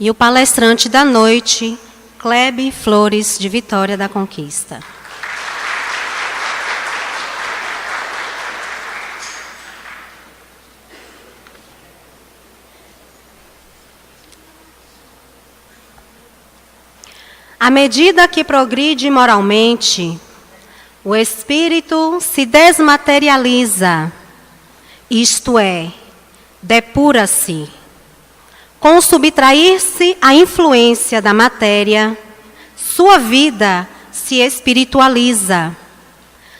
E o palestrante da noite, Clebe Flores, de Vitória da Conquista. À medida que progride moralmente, o espírito se desmaterializa, isto é, depura-se. Com subtrair-se à influência da matéria, sua vida se espiritualiza,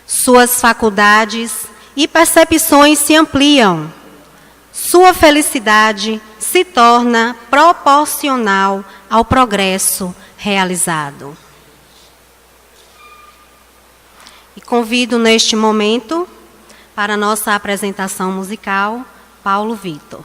suas faculdades e percepções se ampliam, sua felicidade se torna proporcional ao progresso realizado. E convido neste momento, para nossa apresentação musical, Paulo Vitor.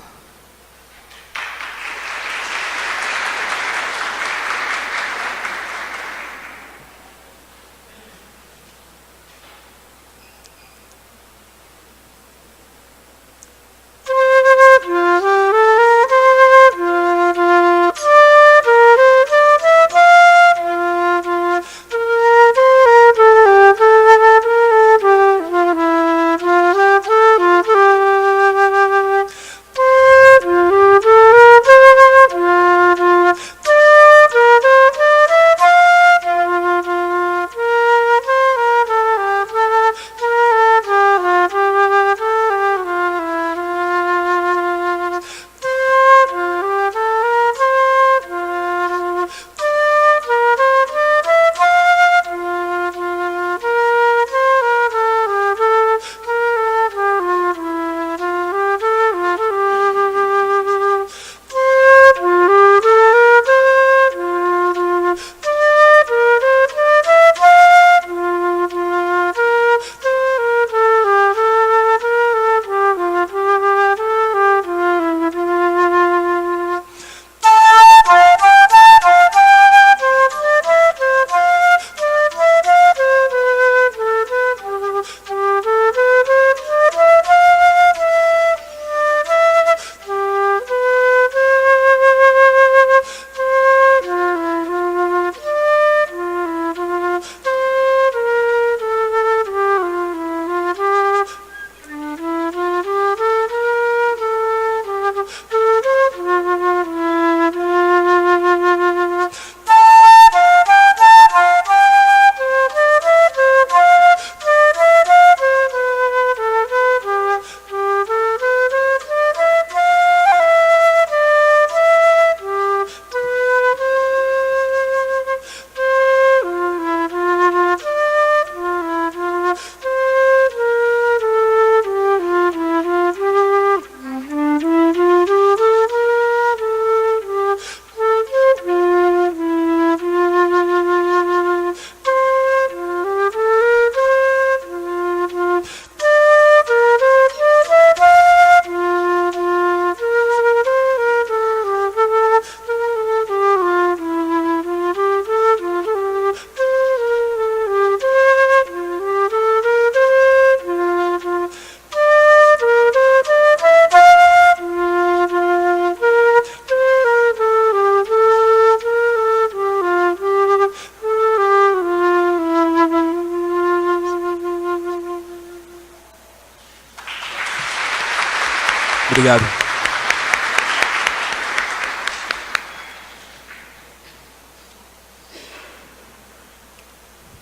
Obrigado.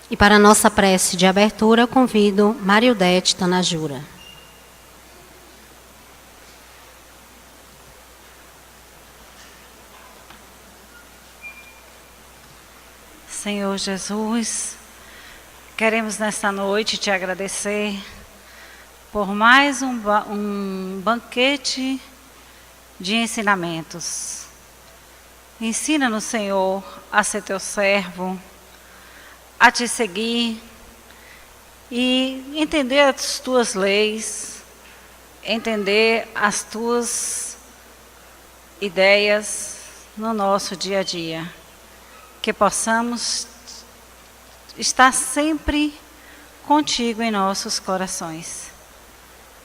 E para a nossa prece de abertura, eu convido Mariudete Tanajura. Senhor Jesus, queremos nesta noite te agradecer por mais um banquete de ensinamentos. Ensina-nos, Senhor, a ser teu servo, a te seguir e entender as tuas leis, entender as tuas ideias no nosso dia a dia. Que possamos estar sempre contigo em nossos corações.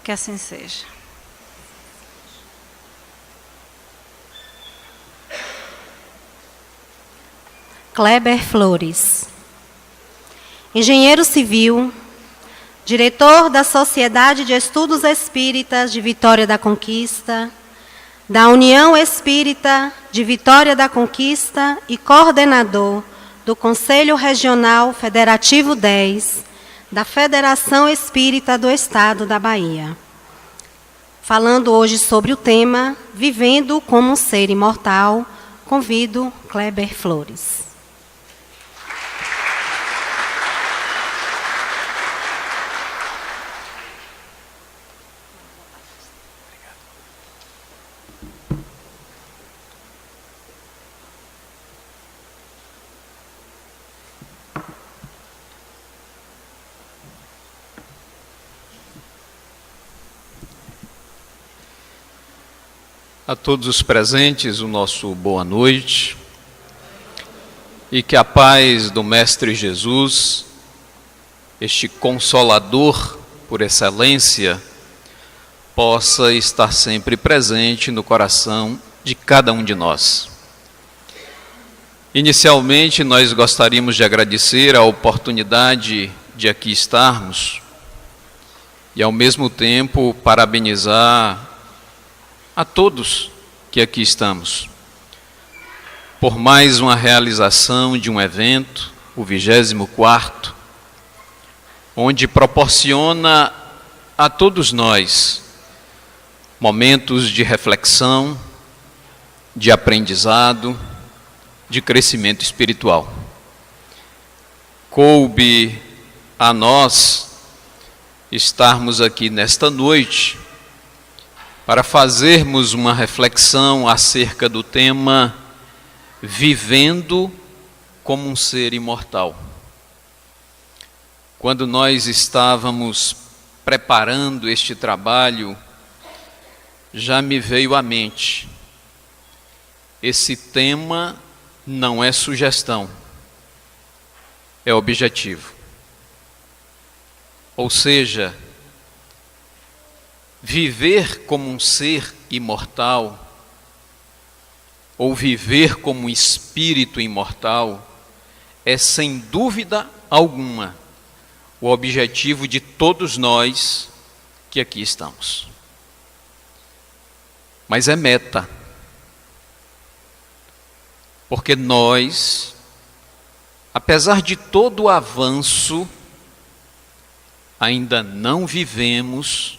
Que assim seja. Kleber Flores. Engenheiro civil, diretor da Sociedade de Estudos Espíritas de Vitória da Conquista, da União Espírita de Vitória da Conquista e coordenador do Conselho Regional Federativo 10 da Federação Espírita do Estado da Bahia. Falando hoje sobre o tema Vivendo como um Ser Imortal, convido Kleber Flores. A todos os presentes, o nosso boa noite, e que a paz do Mestre Jesus, este Consolador por excelência, possa estar sempre presente no coração de cada um de nós. Inicialmente, nós gostaríamos de agradecer a oportunidade de aqui estarmos e, ao mesmo tempo, parabenizar a todos que aqui estamos, por mais uma realização de um evento, o 24º, onde proporciona a todos nós momentos de reflexão, de aprendizado, de crescimento espiritual. Coube a nós estarmos aqui nesta noite para fazermos uma reflexão acerca do tema Vivendo como um Ser Imortal. Quando nós estávamos preparando este trabalho, já me veio à mente, esse tema não é sugestão, é objetivo. Ou seja, viver como um ser imortal, ou viver como um espírito imortal, é sem dúvida alguma o objetivo de todos nós que aqui estamos. Mas é meta, porque nós, apesar de todo o avanço, ainda não vivemos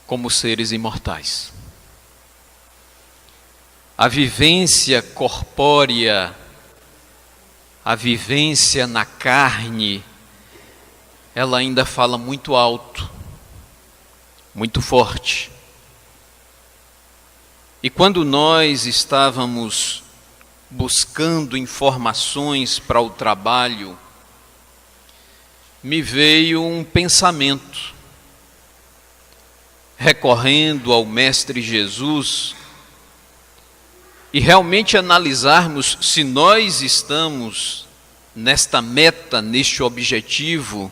como seres imortais. A vivência corpórea, a vivência na carne, ela ainda fala muito alto, muito forte. E quando nós estávamos buscando informações para o trabalho, me veio um pensamento, recorrendo ao Mestre Jesus, e realmente analisarmos se nós estamos nesta meta, neste objetivo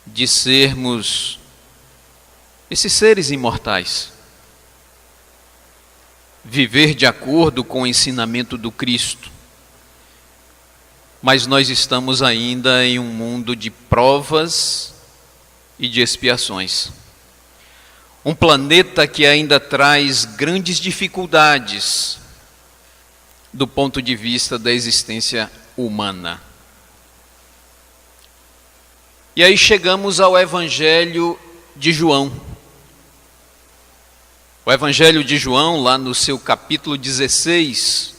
de sermos esses seres imortais. Viver de acordo com o ensinamento do Cristo. Mas nós estamos ainda em um mundo de provas e de expiações. Um planeta que ainda traz grandes dificuldades do ponto de vista da existência humana. E aí chegamos ao Evangelho de João. O Evangelho de João, lá no seu capítulo 16,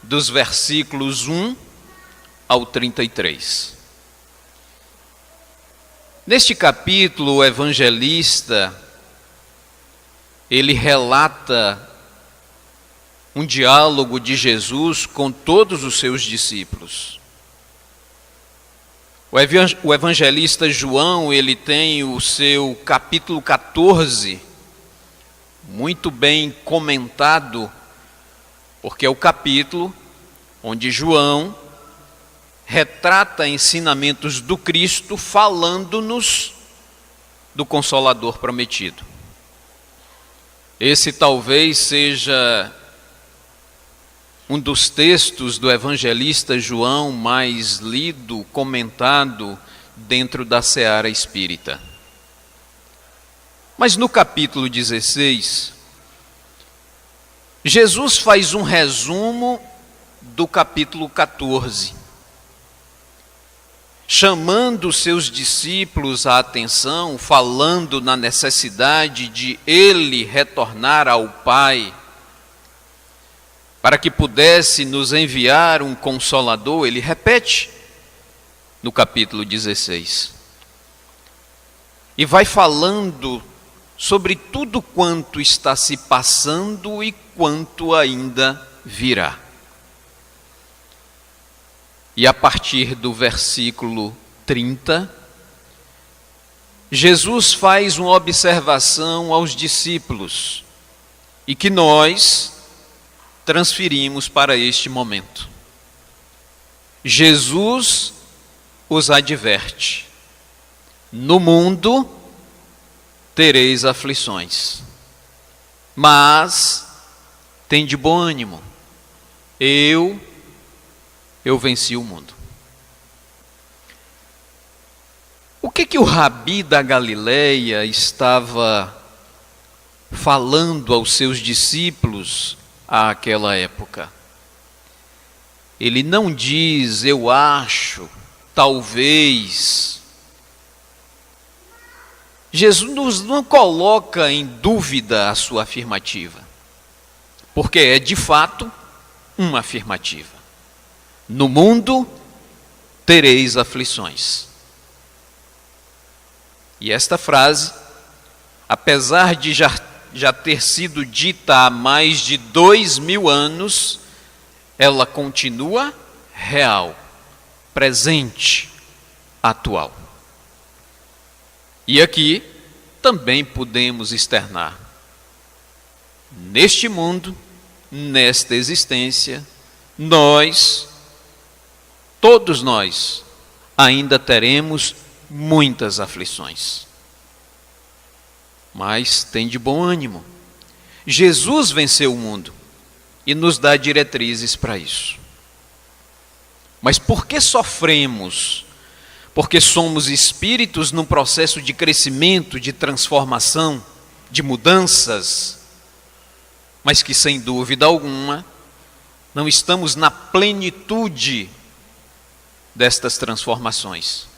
dos versículos 1 ao 33. Neste capítulo, o evangelista, ele relata um diálogo de Jesus com todos os seus discípulos. O evangelista João, ele tem o seu capítulo 14, muito bem comentado, porque é o capítulo onde João retrata ensinamentos do Cristo, falando-nos do Consolador prometido. Esse talvez seja um dos textos do evangelista João mais lido, comentado dentro da seara espírita. Mas no capítulo 16, Jesus faz um resumo do capítulo 14, chamando seus discípulos à atenção, falando na necessidade de ele retornar ao Pai, para que pudesse nos enviar um Consolador. Ele repete no capítulo 16. E vai falando sobre tudo quanto está se passando e quanto ainda virá. E a partir do versículo 30, Jesus faz uma observação aos discípulos e que nós transferimos para este momento. Jesus os adverte: no mundo tereis aflições, mas tende bom ânimo, eu venci o mundo. O que o Rabi da Galileia estava falando aos seus discípulos àquela época? Ele não diz eu acho, talvez. Jesus não coloca em dúvida a sua afirmativa, porque é de fato uma afirmativa. No mundo tereis aflições. E esta frase, apesar de já ter sido dita há mais de 2000 anos, ela continua real, presente, atual. E aqui também podemos externar: neste mundo, nesta existência, todos nós, ainda teremos muitas aflições. Mas tem de bom ânimo. Jesus venceu o mundo e nos dá diretrizes para isso. Mas por que sofremos? Porque somos espíritos num processo de crescimento, de transformação, de mudanças, mas que sem dúvida alguma não estamos na plenitude destas transformações.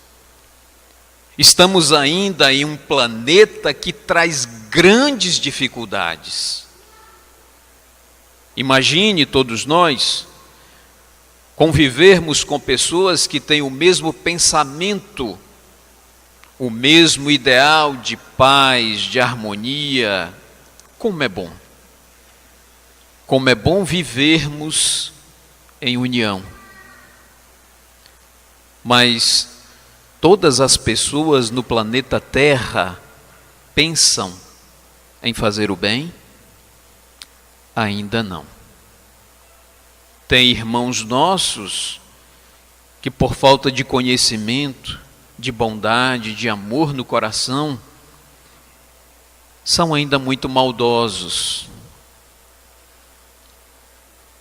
Estamos ainda em um planeta que traz grandes dificuldades. Imagine todos nós convivermos com pessoas que têm o mesmo pensamento, o mesmo ideal de paz, de harmonia. Como é bom! Como é bom vivermos em união. Mas todas as pessoas no planeta Terra pensam em fazer o bem? Ainda não. Tem irmãos nossos que, por falta de conhecimento, de bondade, de amor no coração, são ainda muito maldosos.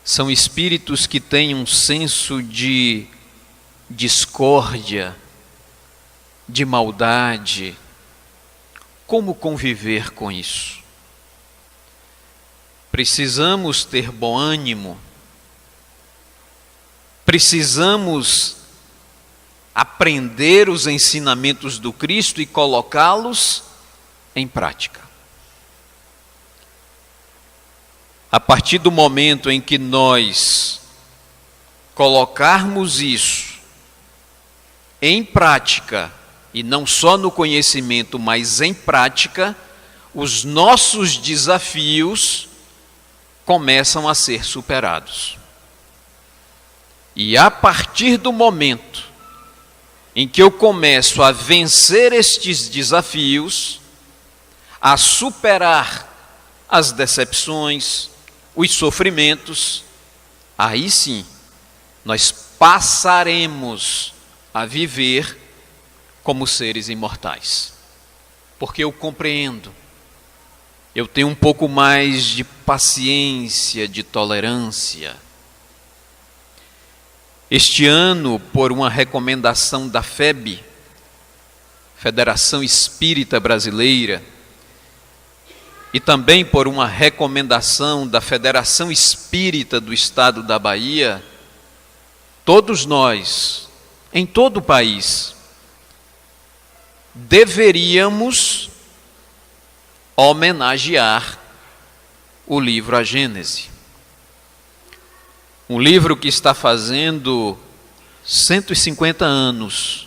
São espíritos que têm um senso de discórdia, de maldade. Como conviver com isso? Precisamos ter bom ânimo. Precisamos aprender os ensinamentos do Cristo e colocá-los em prática. A partir do momento em que nós colocarmos isso em prática, e não só no conhecimento, mas em prática, os nossos desafios começam a ser superados. E a partir do momento em que eu começo a vencer estes desafios, a superar as decepções, os sofrimentos, aí sim, nós passaremos a viver como seres imortais. Porque eu compreendo, eu tenho um pouco mais de paciência, de tolerância, Este ano, por uma recomendação da FEB, Federação Espírita Brasileira, e também por uma recomendação da Federação Espírita do Estado da Bahia, todos nós, em todo o país, deveríamos homenagear o livro A Gênese. Um livro que está fazendo 150 anos,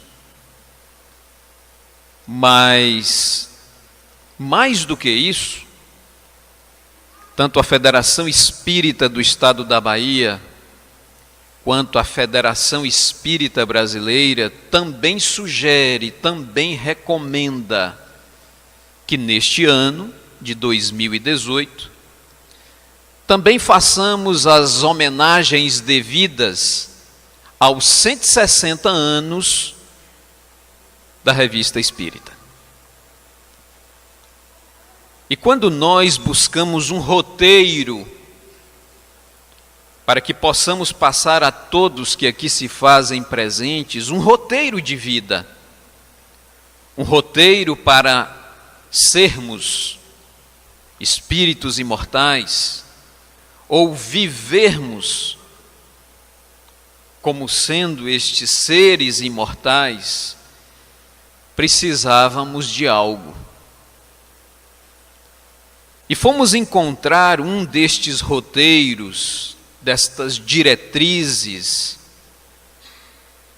mas mais do que isso, tanto a Federação Espírita do Estado da Bahia, quanto a Federação Espírita Brasileira, também sugere, também recomenda que neste ano de 2018, também façamos as homenagens devidas aos 160 anos da Revista Espírita. E quando nós buscamos um roteiro para que possamos passar a todos que aqui se fazem presentes, um roteiro de vida, um roteiro para sermos espíritos imortais, ou vivermos como sendo estes seres imortais, precisávamos de algo. E fomos encontrar um destes roteiros, destas diretrizes,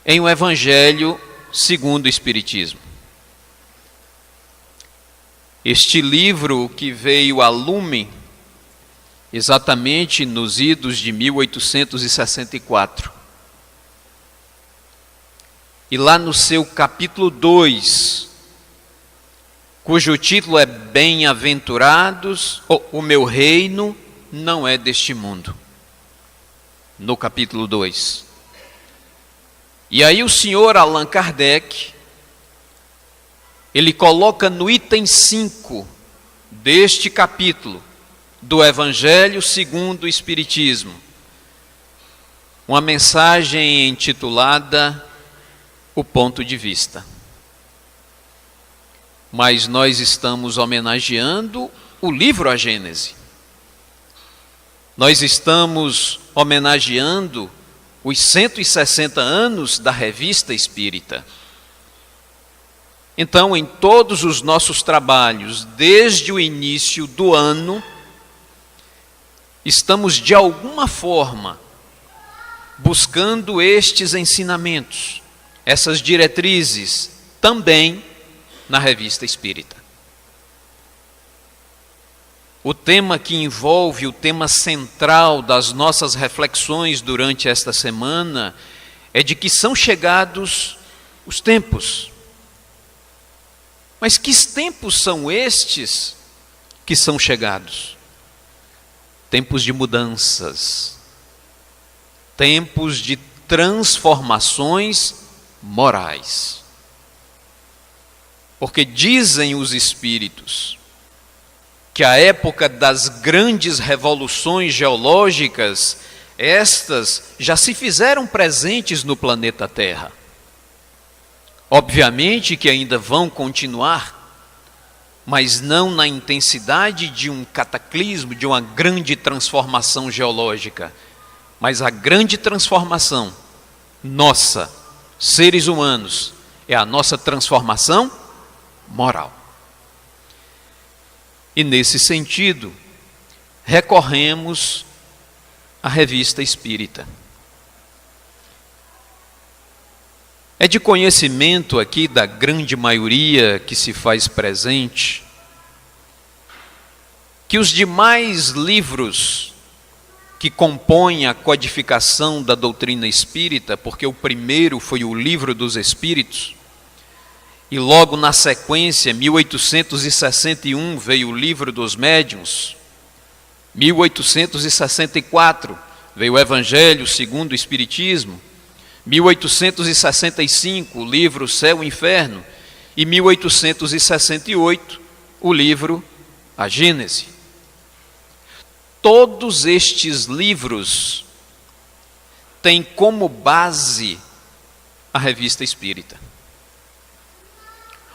em o Evangelho segundo o Espiritismo. Este livro que veio a lume exatamente nos idos de 1864. E lá no seu capítulo 2, cujo título é Bem-aventurados, o meu reino não é deste mundo. No capítulo 2. E aí o senhor Allan Kardec, ele coloca no item 5 deste capítulo do Evangelho segundo o Espiritismo, uma mensagem intitulada O Ponto de Vista. Mas nós estamos homenageando o livro A Gênese. Nós estamos homenageando os 160 anos da Revista Espírita. Então, em todos os nossos trabalhos, desde o início do ano, estamos de alguma forma buscando estes ensinamentos, essas diretrizes, também na Revista Espírita. O tema que envolve, o tema central das nossas reflexões durante esta semana é de que são chegados os tempos. Mas que tempos são estes que são chegados? Tempos de mudanças, tempos de transformações morais. Porque dizem os espíritos que a época das grandes revoluções geológicas, estas já se fizeram presentes no planeta Terra. Obviamente que ainda vão continuar, mas não na intensidade de um cataclismo, de uma grande transformação geológica. Mas a grande transformação nossa, seres humanos, é a nossa transformação moral. E nesse sentido, recorremos à Revista Espírita. É de conhecimento aqui da grande maioria que se faz presente que os demais livros que compõem a codificação da doutrina espírita, porque o primeiro foi o Livro dos Espíritos, e logo na sequência, 1861, veio o Livro dos Médiuns, 1864 veio o Evangelho segundo o Espiritismo, 1865 o livro Céu e Inferno, e 1868 o livro A Gênese. Todos estes livros tem como base a Revista Espírita.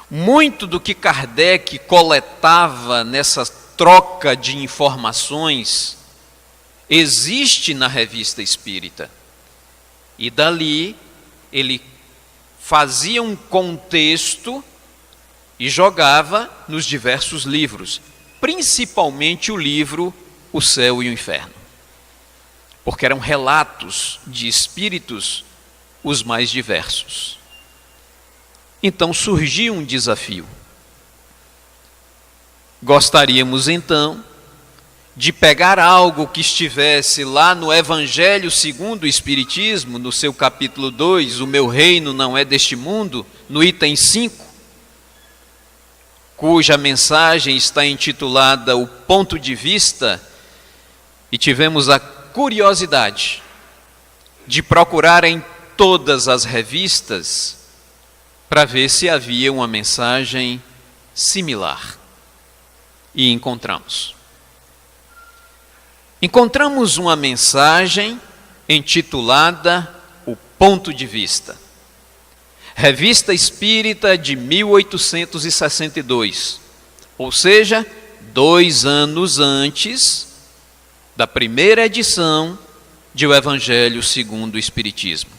Muito do que Kardec coletava nessa troca de informações existe na Revista Espírita. E dali ele fazia um contexto e jogava nos diversos livros, principalmente o livro O Céu e o Inferno, porque eram relatos de espíritos os mais diversos. Então surgiu um desafio. Gostaríamos então de pegar algo que estivesse lá no Evangelho segundo o Espiritismo, no seu capítulo 2, O Meu Reino Não É Deste Mundo, no item 5, cuja mensagem está intitulada O Ponto de Vista, e tivemos a curiosidade de procurar em todas as revistas para ver se havia uma mensagem similar. E encontramos. Encontramos uma mensagem intitulada O Ponto de Vista. Revista Espírita de 1862, ou seja, 2 anos antes da primeira edição de O Evangelho segundo o Espiritismo.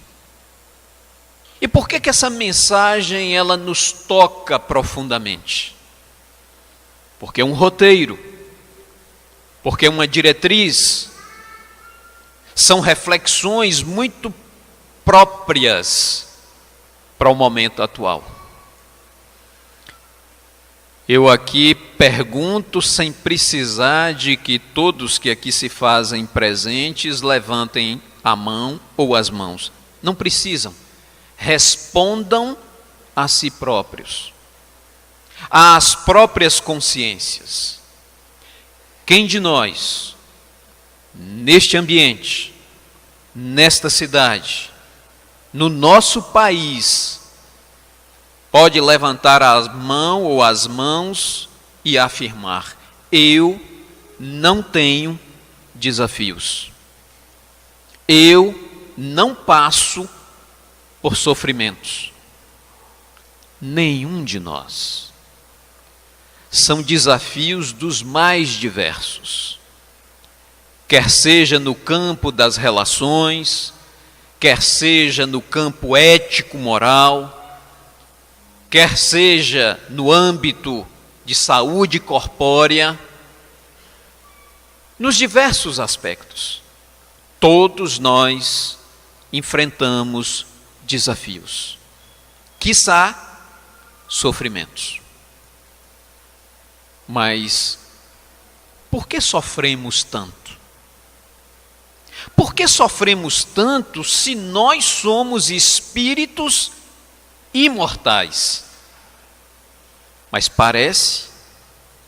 E por que essa mensagem ela nos toca profundamente? Porque é um roteiro, porque é uma diretriz, são reflexões muito próprias para o momento atual. Eu aqui pergunto sem precisar de que todos que aqui se fazem presentes levantem a mão ou as mãos. Não precisam. Respondam a si próprios, às próprias consciências. Quem de nós, neste ambiente, nesta cidade, no nosso país, pode levantar a mão ou as mãos e afirmar: eu não tenho desafios, eu não passo por sofrimentos? Nenhum de nós. São desafios dos mais diversos, quer seja no campo das relações, quer seja no campo ético-moral, quer seja no âmbito de saúde corpórea, nos diversos aspectos. Todos nós enfrentamos desafios, quiçá sofrimentos. Mas por que sofremos tanto? Por que sofremos tanto se nós somos espíritos imortais? Mas parece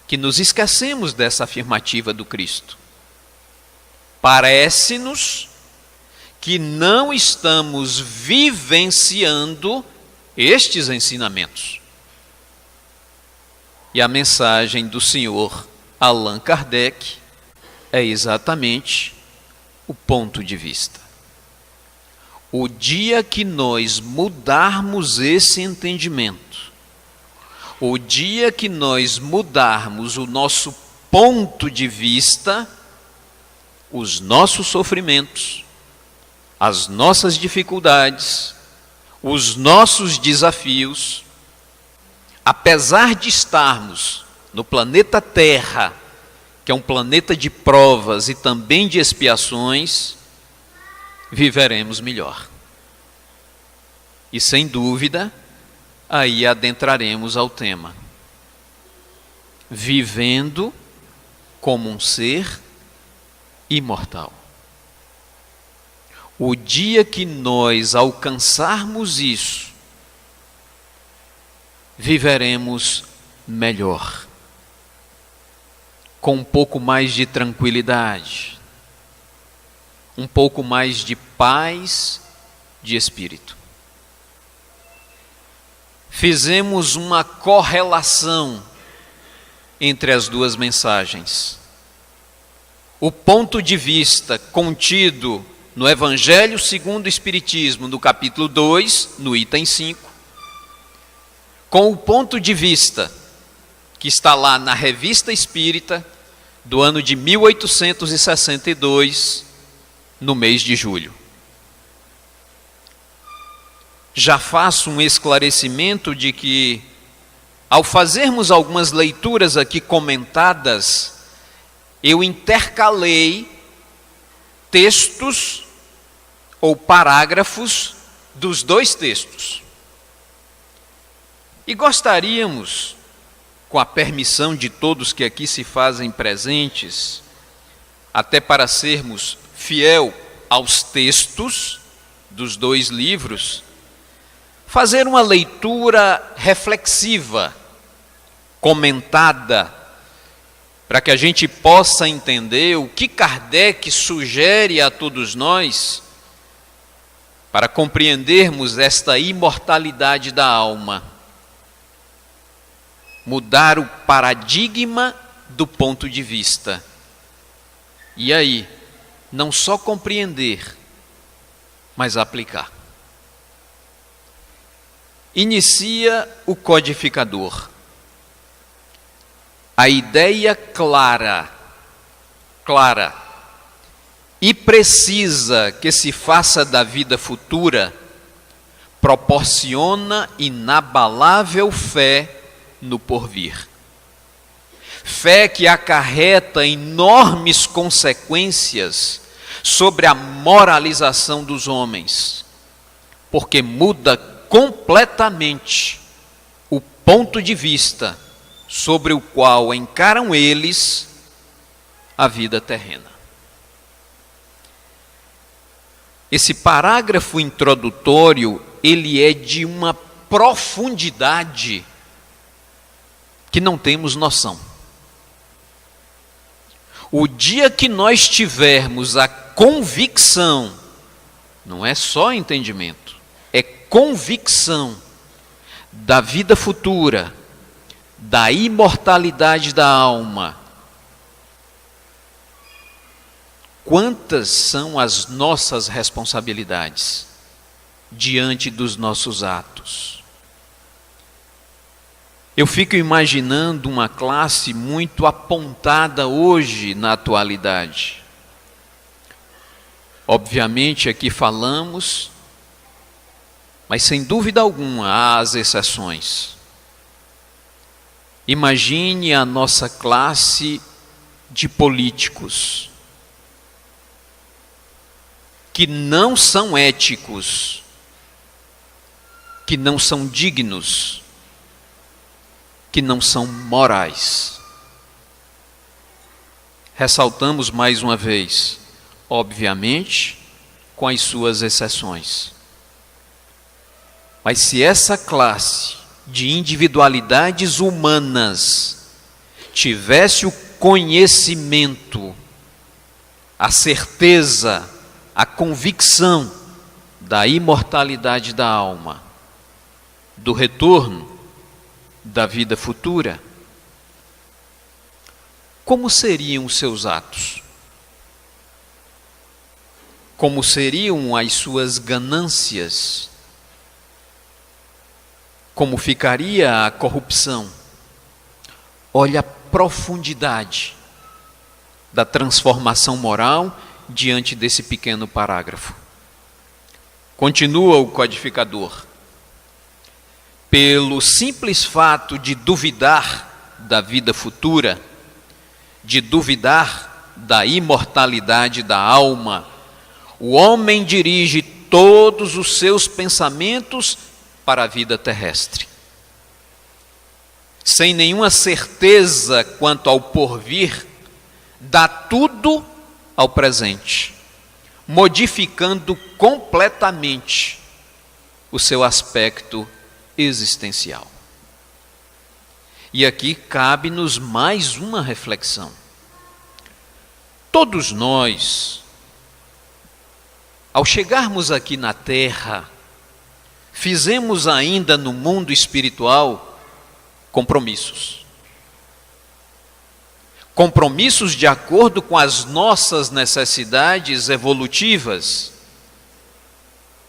que nos esquecemos dessa afirmativa do Cristo. Parece-nos que não estamos vivenciando estes ensinamentos. E a mensagem do senhor Allan Kardec é exatamente o ponto de vista. O dia que nós mudarmos esse entendimento, o dia que nós mudarmos o nosso ponto de vista, os nossos sofrimentos, as nossas dificuldades, os nossos desafios, apesar de estarmos no planeta Terra, que é um planeta de provas e também de expiações, viveremos melhor. E sem dúvida, aí adentraremos ao tema: vivendo como um ser imortal. O dia que nós alcançarmos isso, viveremos melhor, com um pouco mais de tranquilidade, um pouco mais de paz de espírito. Fizemos uma correlação entre as duas mensagens. O ponto de vista contido no Evangelho segundo o Espiritismo, no capítulo 2, no item 5, com o ponto de vista que está lá na Revista Espírita, do ano de 1862, no mês de julho. Já faço um esclarecimento de que, ao fazermos algumas leituras aqui comentadas, eu intercalei textos ou parágrafos dos dois textos. E gostaríamos, com a permissão de todos que aqui se fazem presentes, até para sermos fiel aos textos dos dois livros, fazer uma leitura reflexiva, comentada, para que a gente possa entender o que Kardec sugere a todos nós para compreendermos esta imortalidade da alma. Mudar o paradigma do ponto de vista. E aí, não só compreender, mas aplicar. Inicia o codificador. A ideia clara e precisa que se faça da vida futura proporciona inabalável fé no porvir. Fé que acarreta enormes consequências sobre a moralização dos homens, porque muda completamente o ponto de vista sobre o qual encaram eles a vida terrena. Esse parágrafo introdutório, ele é de uma profundidade que não temos noção. O dia que nós tivermos a convicção, não é só entendimento, é convicção da vida futura, da imortalidade da alma, quantas são as nossas responsabilidades diante dos nossos atos? Eu fico imaginando uma classe muito apontada hoje na atualidade. Obviamente aqui falamos, mas sem dúvida alguma há as exceções. Imagine a nossa classe de políticos que não são éticos, que não são dignos, que não são morais. Ressaltamos mais uma vez, obviamente, com as suas exceções. Mas se essa classe de individualidades humanas tivesse o conhecimento, a certeza, a convicção da imortalidade da alma, do retorno, da vida futura, como seriam os seus atos? Como seriam as suas ganâncias? Como ficaria a corrupção? Olha a profundidade da transformação moral diante desse pequeno parágrafo. Continua o codificador. Pelo simples fato de duvidar da vida futura, de duvidar da imortalidade da alma, o homem dirige todos os seus pensamentos para a vida terrestre. Sem nenhuma certeza quanto ao porvir, dá tudo ao presente, modificando completamente o seu aspecto existencial. E aqui cabe-nos mais uma reflexão. Todos nós, ao chegarmos aqui na Terra, fizemos ainda no mundo espiritual compromissos. compromissos de acordo com as nossas necessidades evolutivas.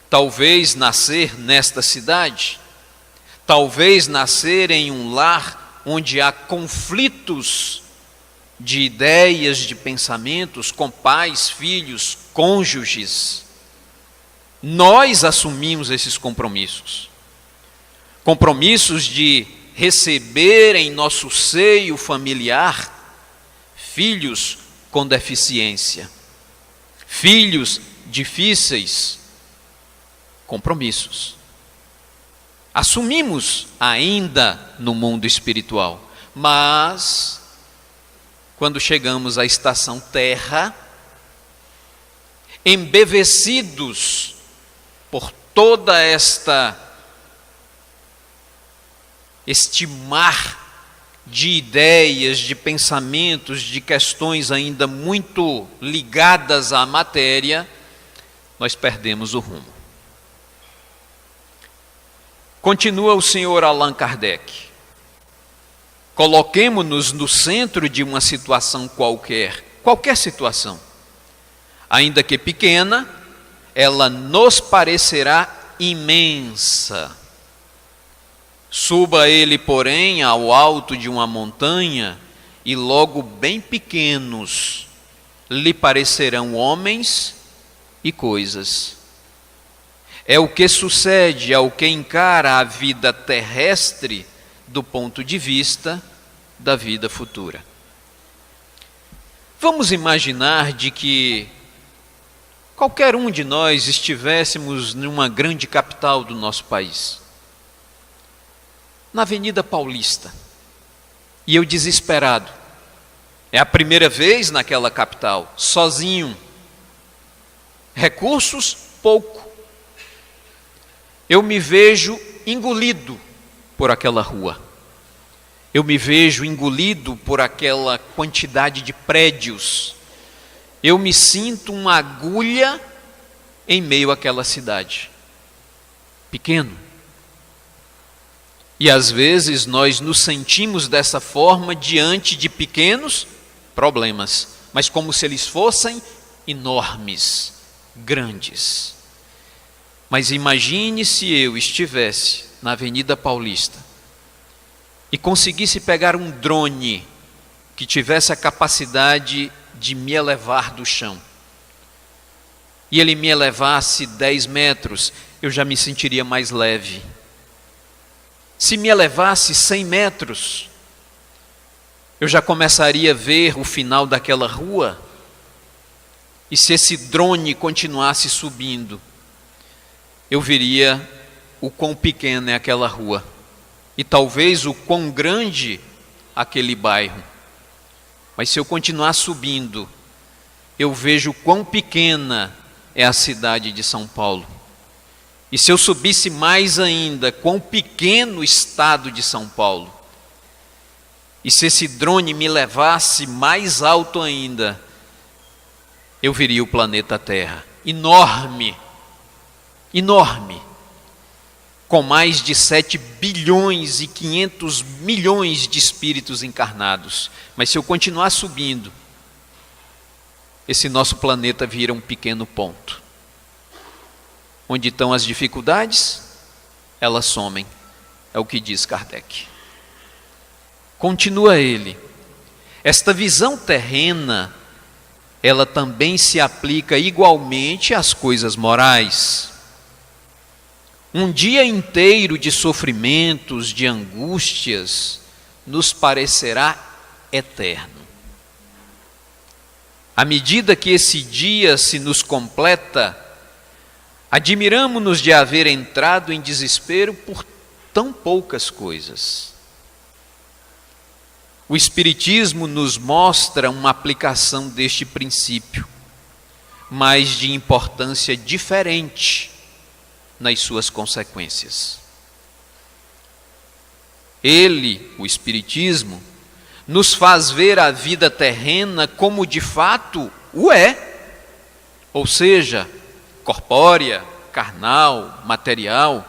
Talvez nascer nesta cidade, talvez nascer em um lar onde há conflitos de ideias, de pensamentos com pais, filhos, cônjuges. Nós assumimos esses compromissos. Compromissos de receber em nosso seio familiar filhos com deficiência, filhos difíceis, compromissos. Assumimos ainda no mundo espiritual, mas quando chegamos à estação terra, embevecidos por toda este mar de ideias, de pensamentos, de questões ainda muito ligadas à matéria, nós perdemos o rumo. Continua o senhor Allan Kardec. Coloquemo-nos no centro de uma situação qualquer situação, ainda que pequena, ela nos parecerá imensa. Suba ele, porém, ao alto de uma montanha, e logo bem pequenos lhe parecerão homens e coisas. É o que sucede ao que encara a vida terrestre do ponto de vista da vida futura. Vamos imaginar de que qualquer um de nós estivéssemos numa grande capital do nosso país, na Avenida Paulista, e eu desesperado. É a primeira vez naquela capital, sozinho. Recursos, pouco. Eu me vejo engolido por aquela rua. Eu me vejo engolido por aquela quantidade de prédios. Eu me sinto uma agulha em meio àquela cidade. Pequeno. E às vezes nós nos sentimos dessa forma diante de pequenos problemas, mas como se eles fossem enormes, grandes. Mas imagine se eu estivesse na Avenida Paulista e conseguisse pegar um drone que tivesse a capacidade de me elevar do chão. E ele me elevasse 10 metros, eu já me sentiria mais leve. Se me elevasse 100 metros, eu já começaria a ver o final daquela rua. E se esse drone continuasse subindo, eu veria o quão pequena é aquela rua. E talvez o quão grande aquele bairro. Mas se eu continuar subindo, eu vejo o quão pequena é a cidade de São Paulo. E se eu subisse mais ainda, quão pequeno o estado de São Paulo. E se esse drone me levasse mais alto ainda, eu veria o planeta Terra, enorme, enorme, com mais de 7 bilhões e 500 milhões de espíritos encarnados. Mas se eu continuar subindo, esse nosso planeta vira um pequeno ponto. Onde estão as dificuldades, elas somem. É o que diz Kardec. Continua ele. Esta visão terrena, ela também se aplica igualmente às coisas morais. Um dia inteiro de sofrimentos, de angústias, nos parecerá eterno. À medida que esse dia se nos completa, admiramo-nos de haver entrado em desespero por tão poucas coisas. O Espiritismo nos mostra uma aplicação deste princípio, mas de importância diferente nas suas consequências. Ele, o Espiritismo, nos faz ver a vida terrena como de fato o é, ou seja, corpórea, carnal, material,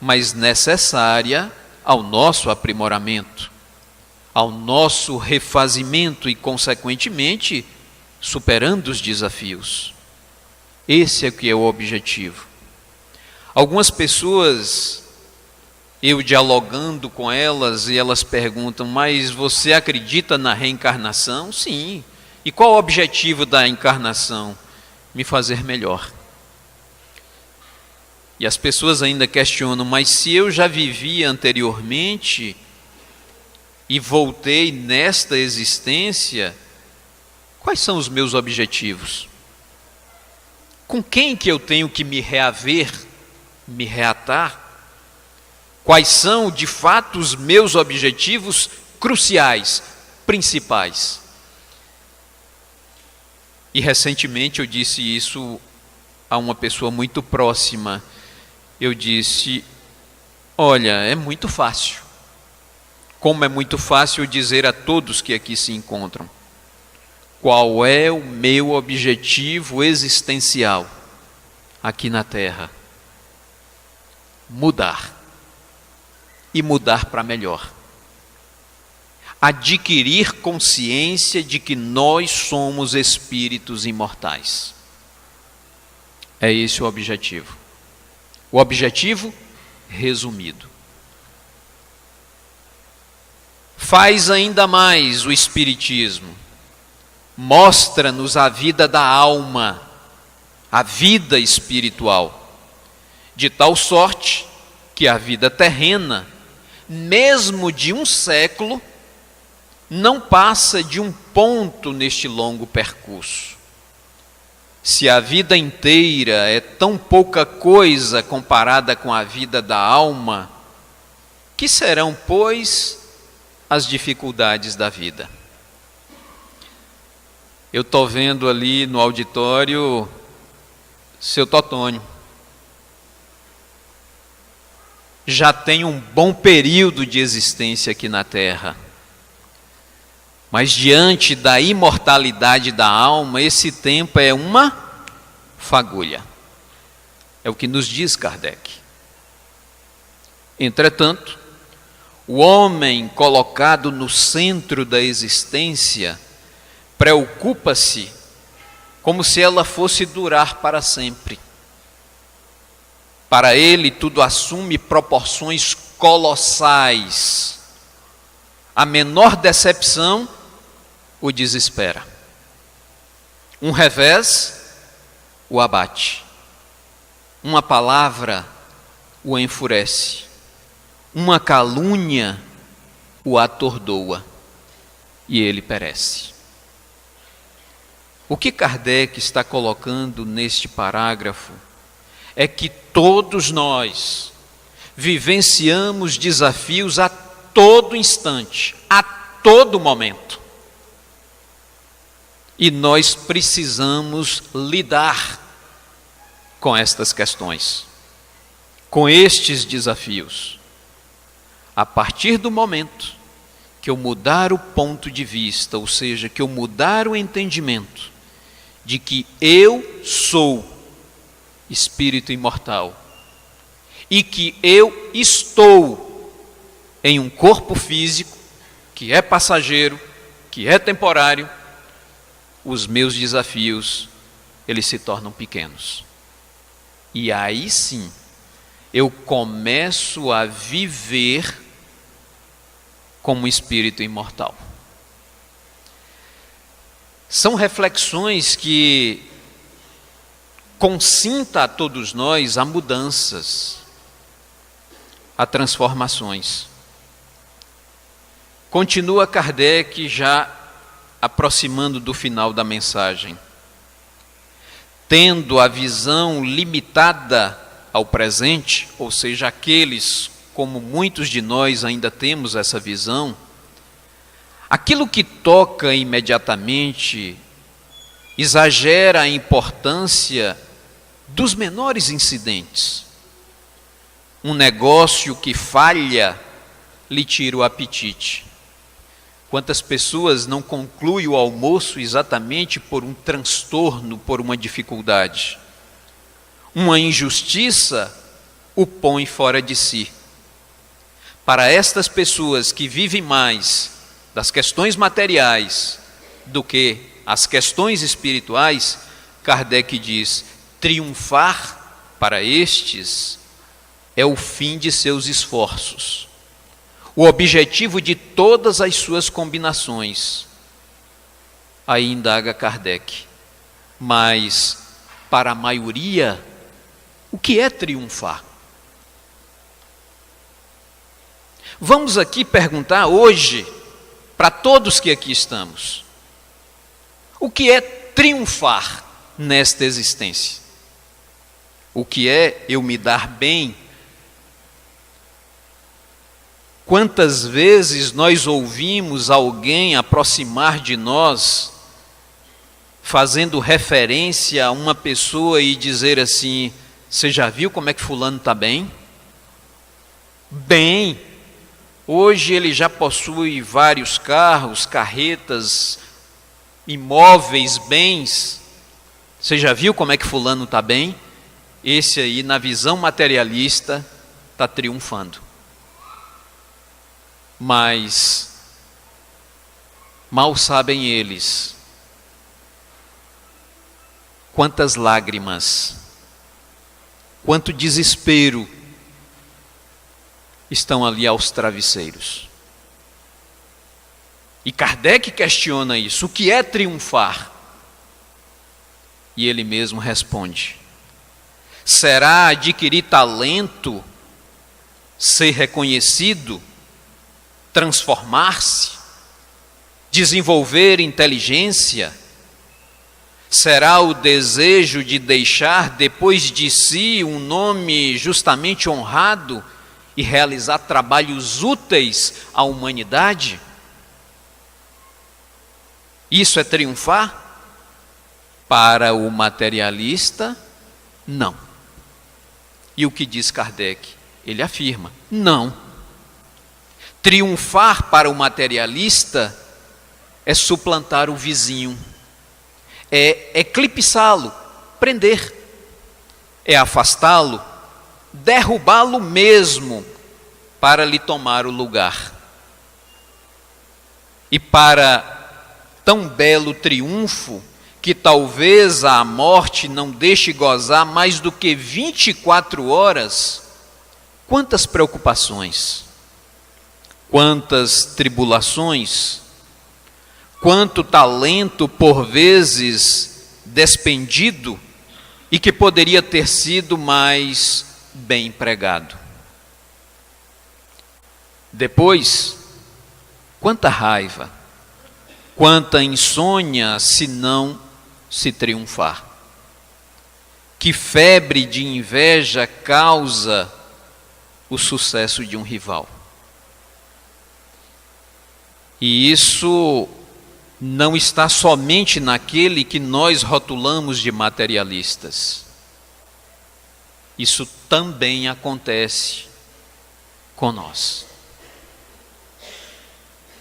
mas necessária ao nosso aprimoramento, ao nosso refazimento e, consequentemente, superando os desafios. Esse é que é o objetivo. Algumas pessoas, eu dialogando com elas, e elas perguntam: mas você acredita na reencarnação? Sim. E qual o objetivo da encarnação? Me fazer melhor. E as pessoas ainda questionam: mas se eu já vivi anteriormente e voltei nesta existência, quais são os meus objetivos? Com quem que eu tenho que me reaver, me reatar? Quais são, de fato, os meus objetivos cruciais, principais? E recentemente eu disse isso a uma pessoa muito próxima. Eu disse: olha, é muito fácil. Como é muito fácil dizer a todos que aqui se encontram: qual é o meu objetivo existencial aqui na Terra? Mudar. E mudar para melhor. Adquirir consciência de que nós somos espíritos imortais. É esse o objetivo. O objetivo resumido. Faz ainda mais o Espiritismo. Mostra-nos a vida da alma, a vida espiritual, de tal sorte que a vida terrena, mesmo de um século, não passa de um ponto neste longo percurso. Se a vida inteira é tão pouca coisa comparada com a vida da alma, que serão, pois, as dificuldades da vida? Eu estou vendo ali no auditório seu Totônio. Já tem um bom período de existência aqui na Terra. Mas diante da imortalidade da alma, esse tempo é uma fagulha. É o que nos diz Kardec. Entretanto, o homem colocado no centro da existência preocupa-se como se ela fosse durar para sempre. Para ele, tudo assume proporções colossais. A menor decepção o desespera. Um revés o abate. Uma palavra o enfurece. Uma calúnia o atordoa e ele perece. O que Kardec está colocando neste parágrafo é que todos nós vivenciamos desafios a todo instante, a todo momento. E nós precisamos lidar com estas questões, com estes desafios. A partir do momento que eu mudar o ponto de vista, ou seja, que eu mudar o entendimento de que eu sou espírito imortal e que eu estou em um corpo físico que é passageiro, que é temporário, os meus desafios, eles se tornam pequenos. E aí sim, eu começo a viver como espírito imortal. São reflexões que consinta a todos nós a mudanças, a transformações. Continua Kardec já aproximando do final da mensagem. Tendo a visão limitada ao presente, ou seja, aqueles, como muitos de nós ainda temos essa visão, aquilo que toca imediatamente exagera a importância dos menores incidentes. Um negócio que falha lhe tira o apetite. Quantas pessoas não concluem o almoço exatamente por um transtorno, por uma dificuldade? Uma injustiça o põe fora de si. Para estas pessoas que vivem mais das questões materiais do que as questões espirituais, Kardec diz: triunfar para estes é o fim de seus esforços, o objetivo de todas as suas combinações. Aí indaga Kardec: mas para a maioria, o que é triunfar? Vamos aqui perguntar hoje, para todos que aqui estamos, o que é triunfar nesta existência? O que é eu me dar bem? Quantas vezes nós ouvimos alguém aproximar de nós, fazendo referência a uma pessoa e dizer assim: você já viu como é que fulano está bem? Bem, hoje ele já possui vários carros, carretas, imóveis, bens. Você já viu como é que fulano está bem? Esse aí, na visão materialista, está triunfando. Mas mal sabem eles quantas lágrimas, quanto desespero estão ali aos travesseiros. E Kardec questiona isso: o que é triunfar? E ele mesmo responde: será adquirir talento, ser reconhecido, transformar-se, desenvolver inteligência? Será o desejo de deixar depois de si um nome justamente honrado e realizar trabalhos úteis à humanidade? Isso é triunfar? Para o materialista, não. E o que diz Kardec? Ele afirma: não. Triunfar para o materialista é suplantar o vizinho, é eclipsá-lo, prender, é afastá-lo, derrubá-lo mesmo para lhe tomar o lugar. E para tão belo triunfo, que talvez a morte não deixe gozar mais do que 24 horas, quantas preocupações, quantas tribulações, quanto talento por vezes despendido e que poderia ter sido mais bem empregado. Depois, quanta raiva, quanta insônia se não se triunfar. Que febre de inveja causa o sucesso de um rival. E isso não está somente naquele que nós rotulamos de materialistas. Isso também acontece com nós.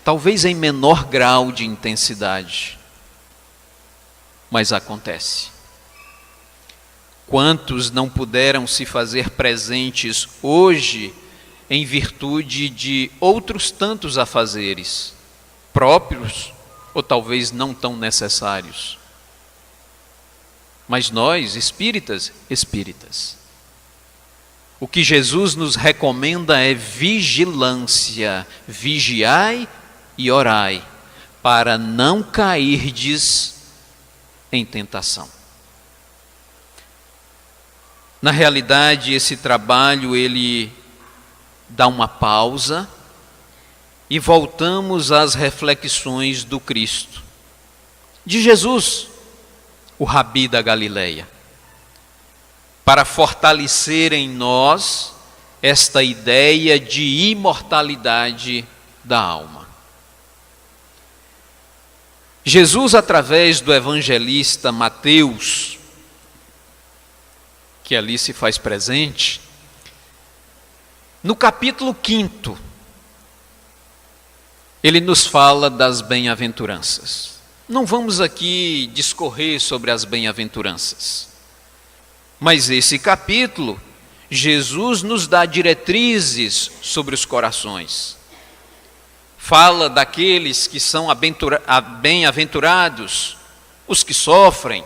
Talvez em menor grau de intensidade, mas acontece. Quantos não puderam se fazer presentes hoje em virtude de outros tantos afazeres, próprios ou talvez não tão necessários? Mas nós, espíritas, o que Jesus nos recomenda é vigilância, vigiai e orai, para não cairdes em tentação. Na realidade, esse trabalho, ele dá uma pausa e voltamos às reflexões do Cristo, de Jesus, o Rabi da Galileia, para fortalecer em nós esta ideia de imortalidade da alma. Jesus, através do evangelista Mateus, que ali se faz presente, no capítulo 5, ele nos fala das bem-aventuranças. Não vamos aqui discorrer sobre as bem-aventuranças, mas esse capítulo, Jesus nos dá diretrizes sobre os corações. Fala daqueles que são bem-aventurados, os que sofrem,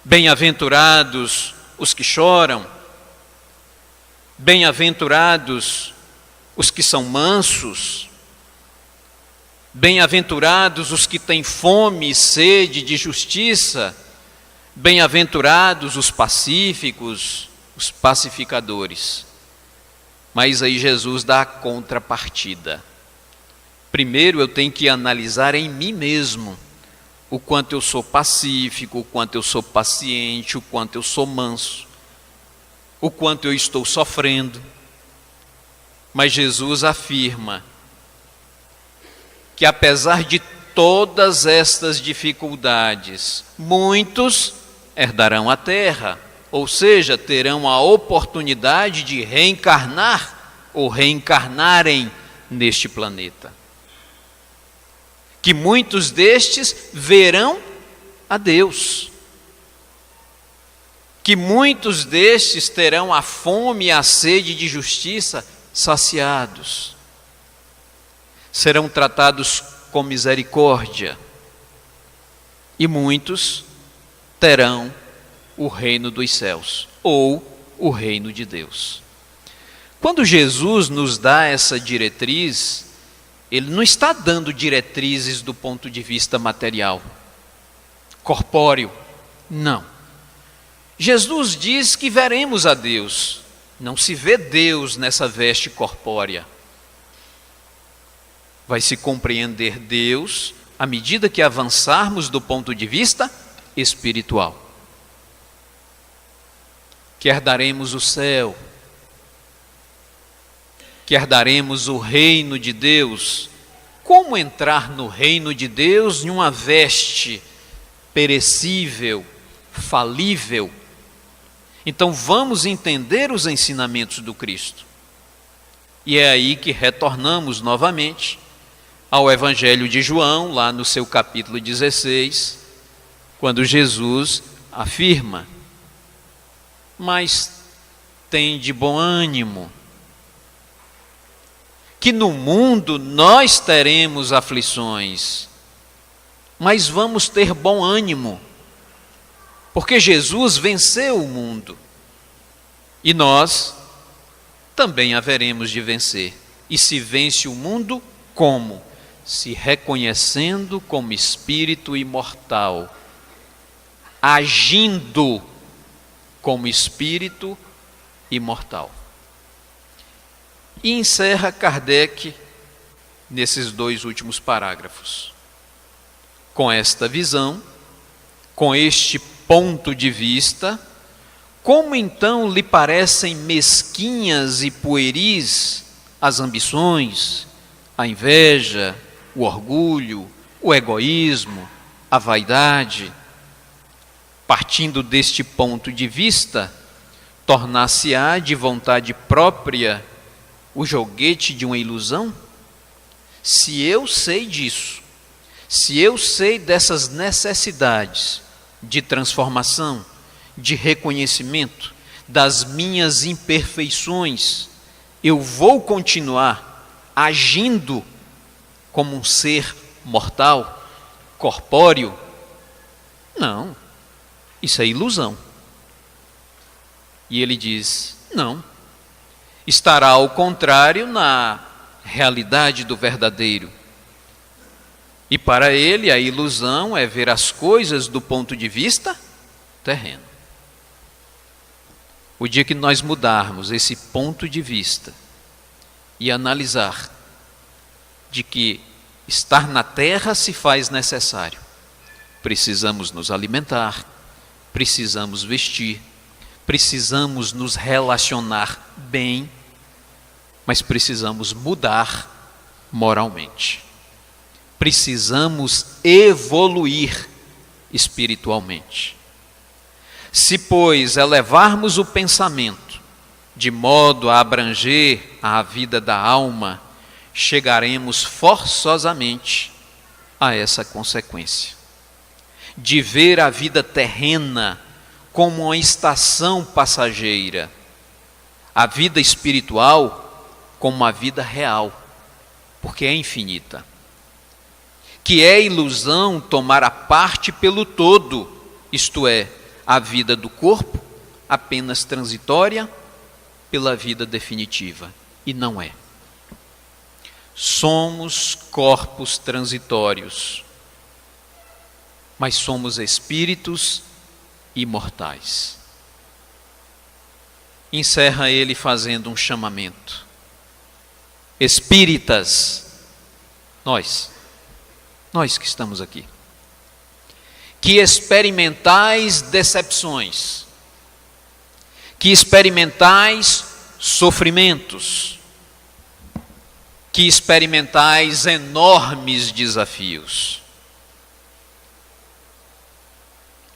bem-aventurados os que choram, bem-aventurados os que são mansos, bem-aventurados os que têm fome e sede de justiça, bem-aventurados os pacíficos, os pacificadores. Mas aí Jesus dá a contrapartida. Primeiro eu tenho que analisar em mim mesmo o quanto eu sou pacífico, o quanto eu sou paciente, o quanto eu sou manso, o quanto eu estou sofrendo. Mas Jesus afirma que apesar de todas estas dificuldades, muitos herdarão a terra, ou seja, terão a oportunidade de reencarnar ou reencarnarem neste planeta. Que muitos destes verão a Deus. Que muitos destes terão a fome e a sede de justiça saciados. Serão tratados com misericórdia. E muitos terão o reino dos céus, ou o reino de Deus. Quando Jesus nos dá essa diretriz, Ele não está dando diretrizes do ponto de vista material, corpóreo, não. Jesus diz que veremos a Deus, não se vê Deus nessa veste corpórea. Vai se compreender Deus à medida que avançarmos do ponto de vista espiritual. Que herdaremos o céu, que herdaremos o reino de Deus. Como entrar no reino de Deus em uma veste perecível, falível? Então vamos entender os ensinamentos do Cristo. E é aí que retornamos novamente ao Evangelho de João, lá no seu capítulo 16, quando Jesus afirma: mas tem de bom ânimo, que no mundo nós teremos aflições, mas vamos ter bom ânimo, porque Jesus venceu o mundo, e nós também haveremos de vencer. E se vence o mundo, como? Se reconhecendo como espírito imortal, agindo como espírito imortal. E encerra Kardec nesses dois últimos parágrafos. Com esta visão, com este ponto de vista, como então lhe parecem mesquinhas e pueris as ambições, a inveja, o orgulho, o egoísmo, a vaidade? Partindo deste ponto de vista, tornar-se-á de vontade própria o joguete de uma ilusão? Se eu sei disso, se eu sei dessas necessidades de transformação, de reconhecimento das minhas imperfeições, eu vou continuar agindo como um ser mortal, corpóreo? Não, isso é ilusão. E ele diz: não, estará ao contrário na realidade do verdadeiro. E para ele a ilusão é ver as coisas do ponto de vista terreno. O dia que nós mudarmos esse ponto de vista e analisar de que estar na terra se faz necessário, precisamos nos alimentar, precisamos vestir, precisamos nos relacionar bem, mas precisamos mudar moralmente. Precisamos evoluir espiritualmente. Se, pois, elevarmos o pensamento de modo a abranger a vida da alma, chegaremos forçosamente a essa consequência, de ver a vida terrena como uma estação passageira, a vida espiritual como uma vida real, porque é infinita. Que é ilusão tomar a parte pelo todo, isto é, a vida do corpo, apenas transitória, pela vida definitiva. E não é. Somos corpos transitórios, mas somos espíritos imortais. Encerra ele fazendo um chamamento. Espíritas, nós que estamos aqui, que experimentais decepções, que experimentais sofrimentos, que experimentais enormes desafios,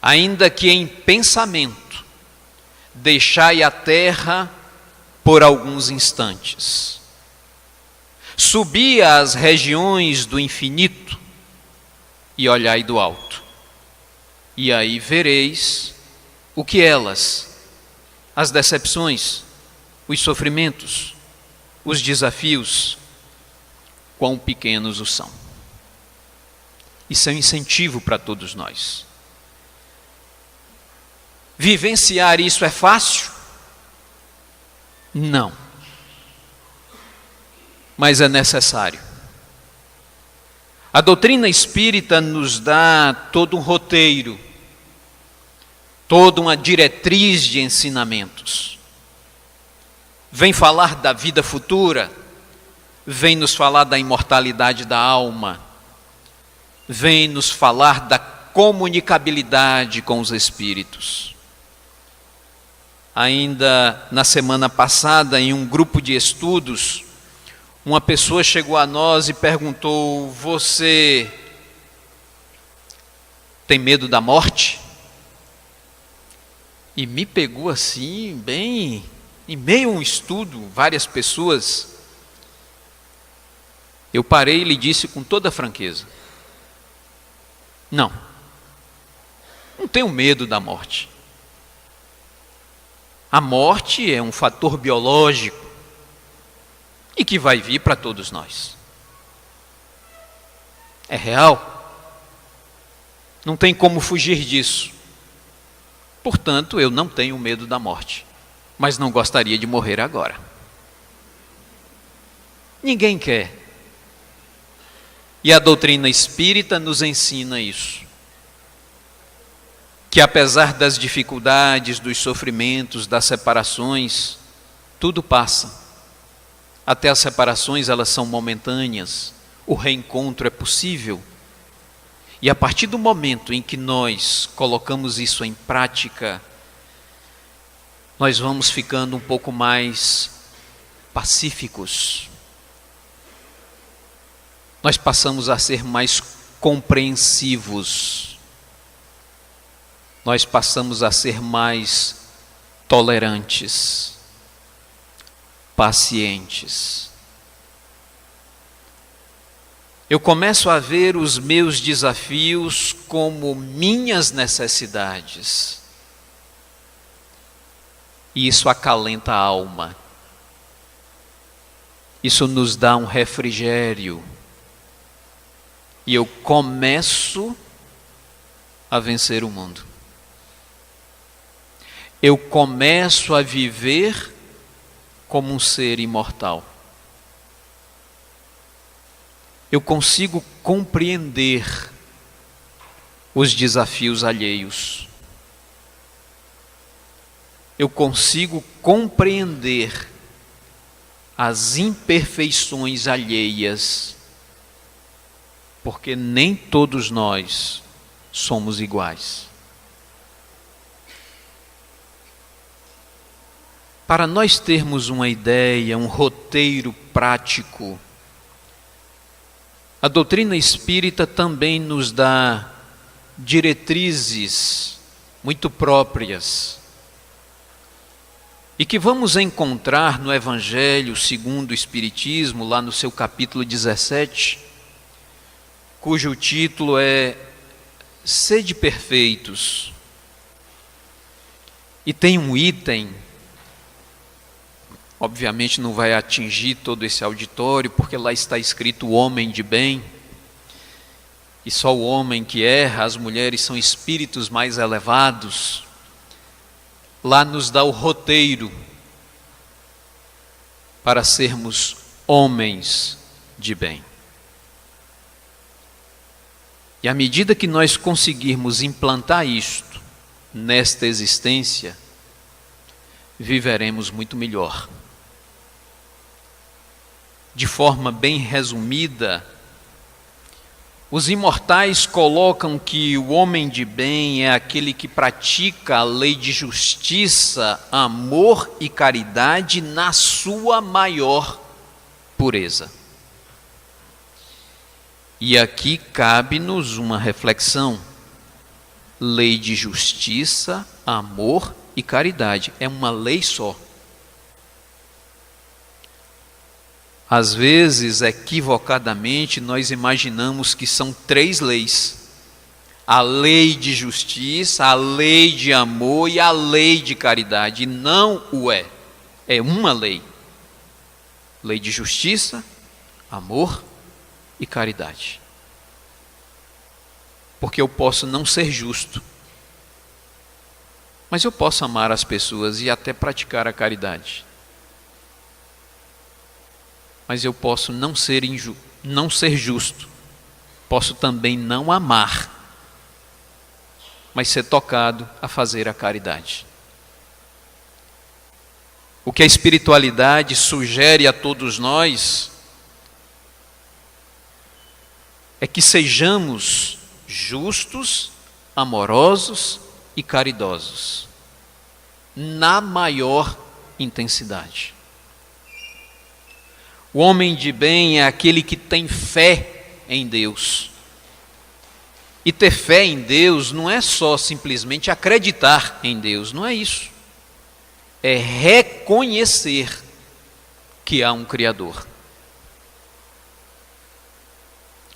ainda que em pensamento, deixai a terra por alguns instantes, subi às regiões do infinito e olhai do alto, e aí vereis o que elas, as decepções, os sofrimentos, os desafios, quão pequenos os são. Isso é um incentivo para todos nós. Vivenciar isso é fácil? Não. Mas é necessário. A doutrina espírita nos dá todo um roteiro, toda uma diretriz de ensinamentos. Vem falar da vida futura, vem nos falar da imortalidade da alma, vem nos falar da comunicabilidade com os espíritos. Ainda na semana passada, em um grupo de estudos, uma pessoa chegou a nós e perguntou: você tem medo da morte? E me pegou assim, bem, em meio a um estudo, várias pessoas. Eu parei e lhe disse com toda franqueza: não tenho medo da morte. A morte é um fator biológico e que vai vir para todos nós. É real. Não tem como fugir disso. Portanto, eu não tenho medo da morte, mas não gostaria de morrer agora. Ninguém quer. E a doutrina espírita nos ensina isso. Que apesar das dificuldades, dos sofrimentos, das separações, tudo passa. Até as separações, elas são momentâneas. O reencontro é possível. E a partir do momento em que nós colocamos isso em prática, nós vamos ficando um pouco mais pacíficos. Nós passamos a ser mais compreensivos. Nós passamos a ser mais tolerantes, pacientes. Eu começo a ver os meus desafios como minhas necessidades. E isso acalenta a alma. Isso nos dá um refrigério. E eu começo a vencer o mundo. Eu começo a viver como um ser imortal. Eu consigo compreender os desafios alheios. Eu consigo compreender as imperfeições alheias, porque nem todos nós somos iguais. Para nós termos uma ideia, um roteiro prático, a doutrina espírita também nos dá diretrizes muito próprias e que vamos encontrar no Evangelho segundo o Espiritismo, lá no seu capítulo 17, cujo título é Sede Perfeitos. E tem um item obviamente não vai atingir todo esse auditório, porque lá está escrito o homem de bem, e só o homem que erra, as mulheres são espíritos mais elevados. Lá nos dá o roteiro para sermos homens de bem. E à medida que nós conseguirmos implantar isto nesta existência, viveremos muito melhor. De forma bem resumida, os imortais colocam que o homem de bem é aquele que pratica a lei de justiça, amor e caridade na sua maior pureza. E aqui cabe-nos uma reflexão. Lei de justiça, amor e caridade. É uma lei só. Às vezes, equivocadamente, nós imaginamos que são 3 leis. A lei de justiça, a lei de amor e a lei de caridade. E não o é. É uma lei. Lei de justiça, amor e caridade. Porque eu posso não ser justo, mas eu posso amar as pessoas e até praticar a caridade. Mas eu posso não ser justo, posso também não amar, mas ser tocado a fazer a caridade. O que a espiritualidade sugere a todos nós é que sejamos justos, amorosos e caridosos, na maior intensidade. O homem de bem é aquele que tem fé em Deus. E ter fé em Deus não é só simplesmente acreditar em Deus, não é isso. É reconhecer que há um Criador.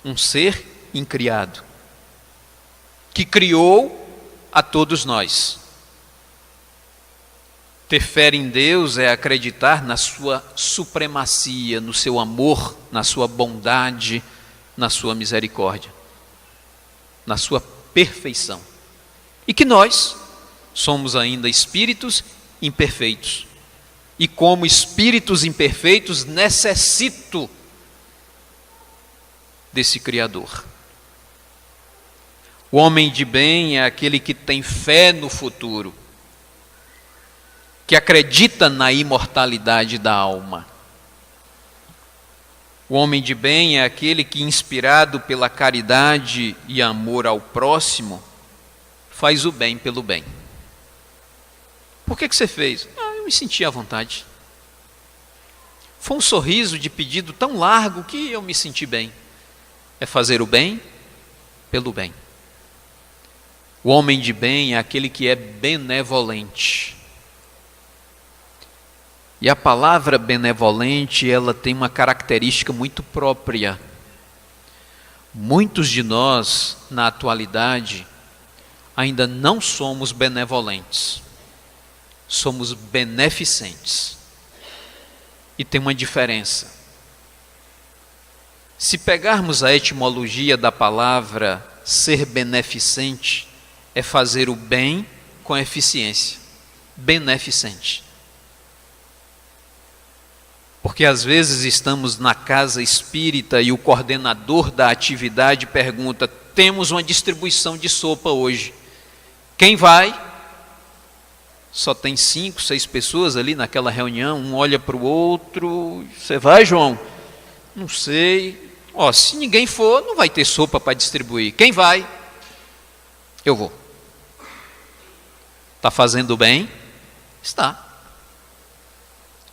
Um ser incriado, que criou a todos nós. Ter fé em Deus é acreditar na sua supremacia, no seu amor, na sua bondade, na sua misericórdia, na sua perfeição. E que nós somos ainda espíritos imperfeitos. E como espíritos imperfeitos, necessito desse Criador. O homem de bem é aquele que tem fé no futuro, que acredita na imortalidade da alma. O homem de bem é aquele que, inspirado pela caridade e amor ao próximo, faz o bem pelo bem. Por que você fez? Eu me senti à vontade. Foi um sorriso de pedido tão largo que eu me senti bem. É fazer o bem pelo bem. O homem de bem é aquele que é benevolente. E a palavra benevolente, ela tem uma característica muito própria. Muitos de nós, na atualidade, ainda não somos benevolentes. Somos beneficentes. E tem uma diferença. Se pegarmos a etimologia da palavra ser beneficente, é fazer o bem com eficiência. Beneficente. Porque às vezes estamos na casa espírita e o coordenador da atividade pergunta: temos uma distribuição de sopa hoje. Quem vai? Só tem 5, 6 pessoas ali naquela reunião, um olha para o outro. Você vai, João? Não sei. Se ninguém for, não vai ter sopa para distribuir. Quem vai? Eu vou. Está fazendo bem? Está.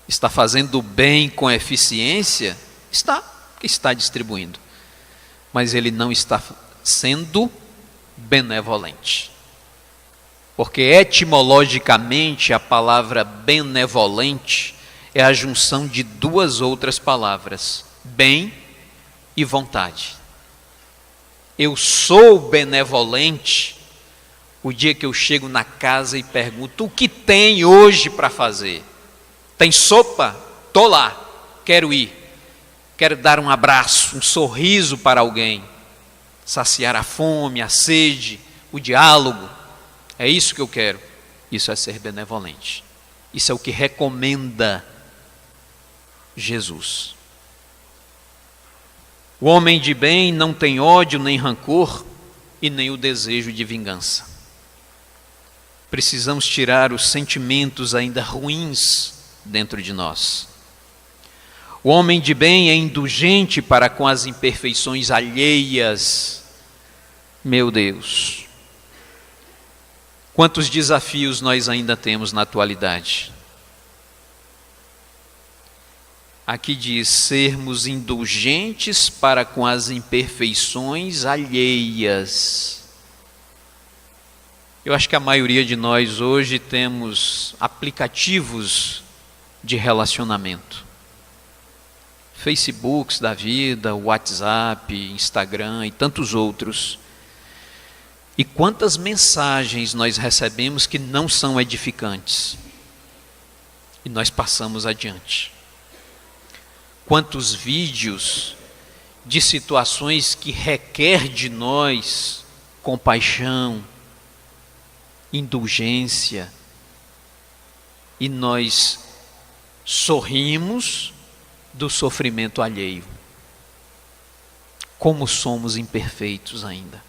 Está fazendo bem com eficiência? Está distribuindo. Mas ele não está sendo benevolente. Porque etimologicamente a palavra benevolente é a junção de 2 outras palavras: bem e vontade. Eu sou benevolente o dia que eu chego na casa e pergunto: o que tem hoje para fazer? Tem sopa? Tô lá, quero ir. Quero dar um abraço, um sorriso para alguém. Saciar a fome, a sede, o diálogo. É isso que eu quero. Isso é ser benevolente. Isso é o que recomenda Jesus. O homem de bem não tem ódio nem rancor e nem o desejo de vingança. Precisamos tirar os sentimentos ainda ruins dentro de nós. O homem de bem é indulgente para com as imperfeições alheias. Meu Deus, quantos desafios nós ainda temos na atualidade. Aqui diz sermos indulgentes para com as imperfeições alheias. Eu acho que a maioria de nós hoje temos aplicativos de relacionamento. Facebooks da vida, WhatsApp, Instagram e tantos outros. E quantas mensagens nós recebemos que não são edificantes. E nós passamos adiante. Quantos vídeos de situações que requer de nós compaixão, indulgência, e nós sorrimos do sofrimento alheio. Como somos imperfeitos ainda.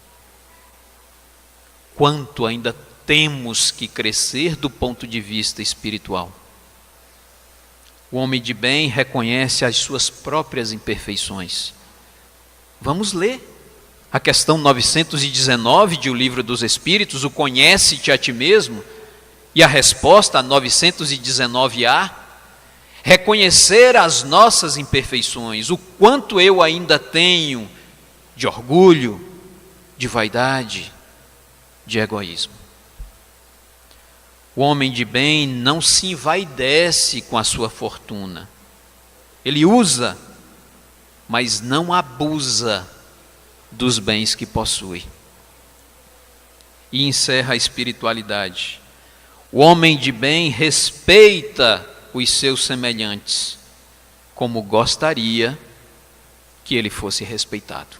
Quanto ainda temos que crescer do ponto de vista espiritual. O homem de bem reconhece as suas próprias imperfeições. Vamos ler a questão 919 de O Livro dos Espíritos, o conhece-te a ti mesmo, e a resposta a 919A, reconhecer as nossas imperfeições, o quanto eu ainda tenho de orgulho, de vaidade, de egoísmo. O homem de bem não se envaidece com a sua fortuna. Ele usa, mas não abusa dos bens que possui. E encerra a espiritualidade. O homem de bem respeita os seus semelhantes, como gostaria que ele fosse respeitado.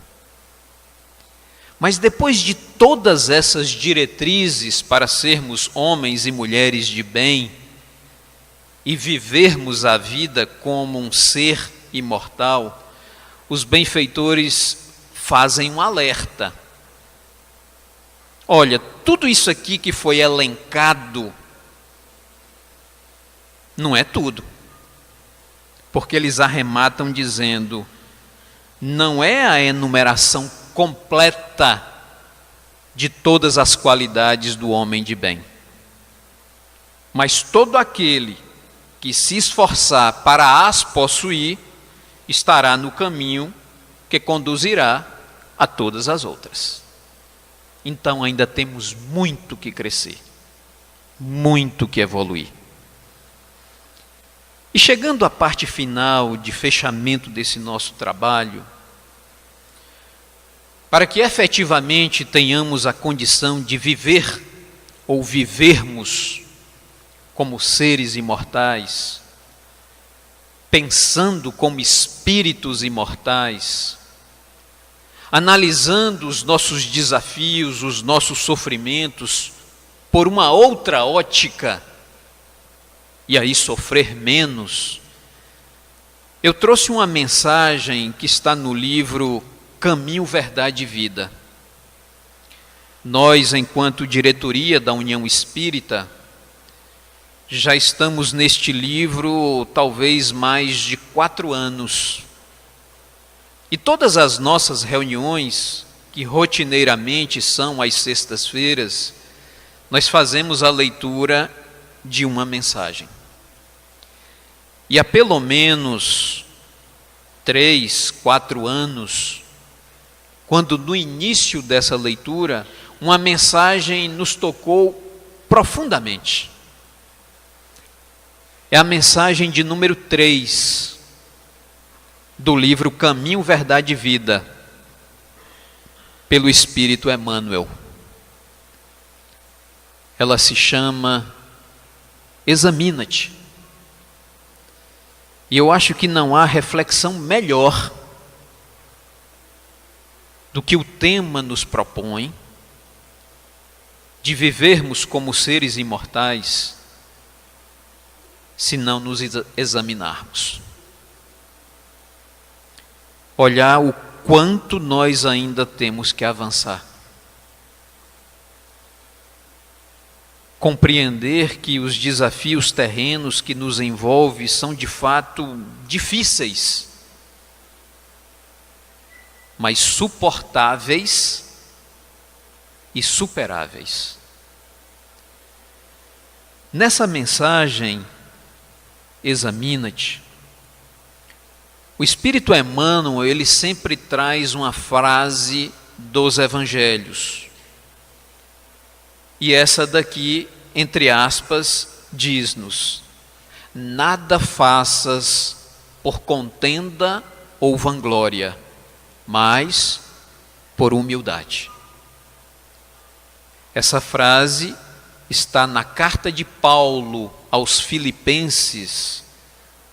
Mas depois de todas essas diretrizes para sermos homens e mulheres de bem e vivermos a vida como um ser imortal, os benfeitores fazem um alerta. Olha, tudo isso aqui que foi elencado não é tudo, porque eles arrematam dizendo, não é a enumeração completa de todas as qualidades do homem de bem. Mas todo aquele que se esforçar para as possuir, estará no caminho que conduzirá a todas as outras. Então ainda temos muito que crescer, muito que evoluir. E chegando à parte final de fechamento desse nosso trabalho, para que efetivamente tenhamos a condição de viver ou vivermos como seres imortais, pensando como espíritos imortais, analisando os nossos desafios, os nossos sofrimentos por uma outra ótica, e aí sofrer menos, eu trouxe uma mensagem que está no livro Caminho, Verdade e Vida. Nós, enquanto diretoria da União Espírita, já estamos neste livro talvez mais de 4 anos. E todas as nossas reuniões, que rotineiramente são às sextas-feiras, nós fazemos a leitura de uma mensagem. E há pelo menos 3, 4 anos, quando no início dessa leitura, uma mensagem nos tocou profundamente. É a mensagem de número 3 do livro Caminho, Verdade e Vida, pelo Espírito Emmanuel. Ela se chama Examina-te. E eu acho que não há reflexão melhor do que o tema nos propõe, de vivermos como seres imortais, se não nos examinarmos. Olhar o quanto nós ainda temos que avançar. Compreender que os desafios terrenos que nos envolvem são de fato difíceis, mas suportáveis e superáveis. Nessa mensagem, examina-te, o Espírito Emmanuel, ele sempre traz uma frase dos evangelhos. E essa daqui, entre aspas, diz-nos: nada faças por contenda ou vanglória, mas por humildade. Essa frase está na carta de Paulo aos Filipenses,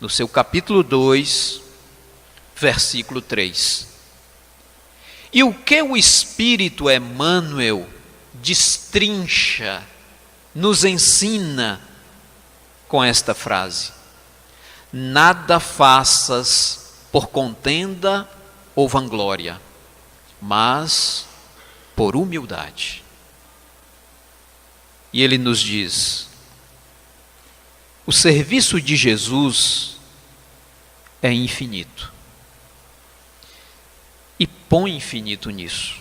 no seu capítulo 2, versículo 3. E o que o Espírito Emmanuel destrincha, nos ensina com esta frase: nada faças por contenda ou vanglória, mas por humildade. E ele nos diz: o serviço de Jesus é infinito. E põe infinito nisso.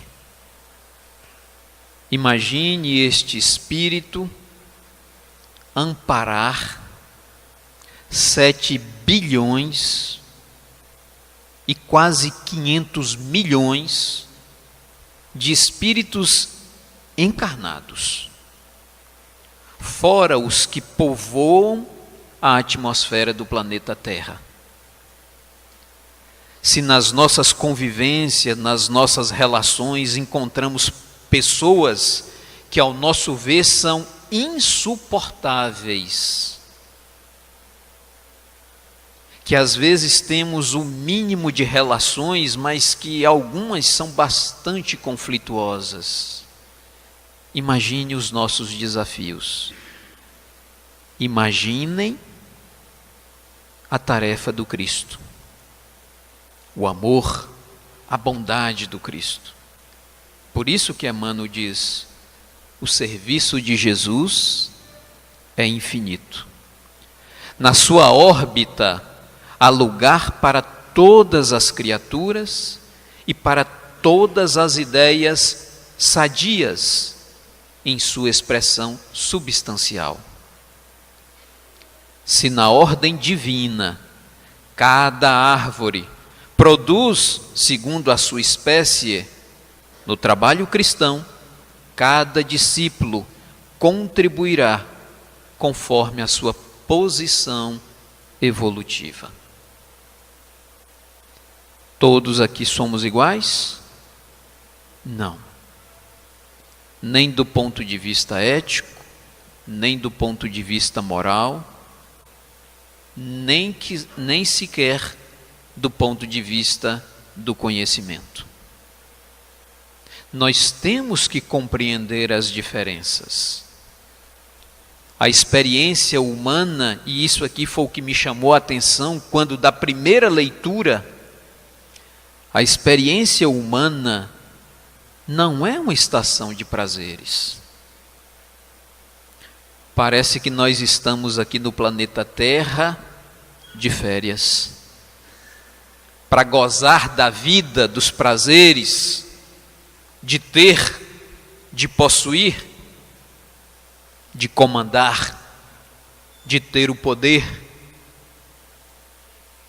Imagine este Espírito amparar 7 bilhões e quase 500 milhões de espíritos encarnados, fora os que povoam a atmosfera do planeta Terra. Se nas nossas convivências, nas nossas relações, encontramos pessoas que, ao nosso ver, são insuportáveis, que às vezes temos o mínimo de relações, mas que algumas são bastante conflituosas, imagine os nossos desafios. Imaginem a tarefa do Cristo, o amor, a bondade do Cristo. Por isso que Emmanuel diz: o serviço de Jesus é infinito. Na sua órbita há lugar para todas as criaturas e para todas as ideias sadias em sua expressão substancial. Se na ordem divina cada árvore produz segundo a sua espécie, no trabalho cristão, cada discípulo contribuirá conforme a sua posição evolutiva. Todos aqui somos iguais? Não. Nem do ponto de vista ético, nem do ponto de vista moral, nem sequer do ponto de vista do conhecimento. Nós temos que compreender as diferenças. A experiência humana, e isso aqui foi o que me chamou a atenção quando da primeira leitura, a experiência humana não é uma estação de prazeres. Parece que nós estamos aqui no planeta Terra de férias, para gozar da vida, dos prazeres, de ter, de possuir, de comandar, de ter o poder.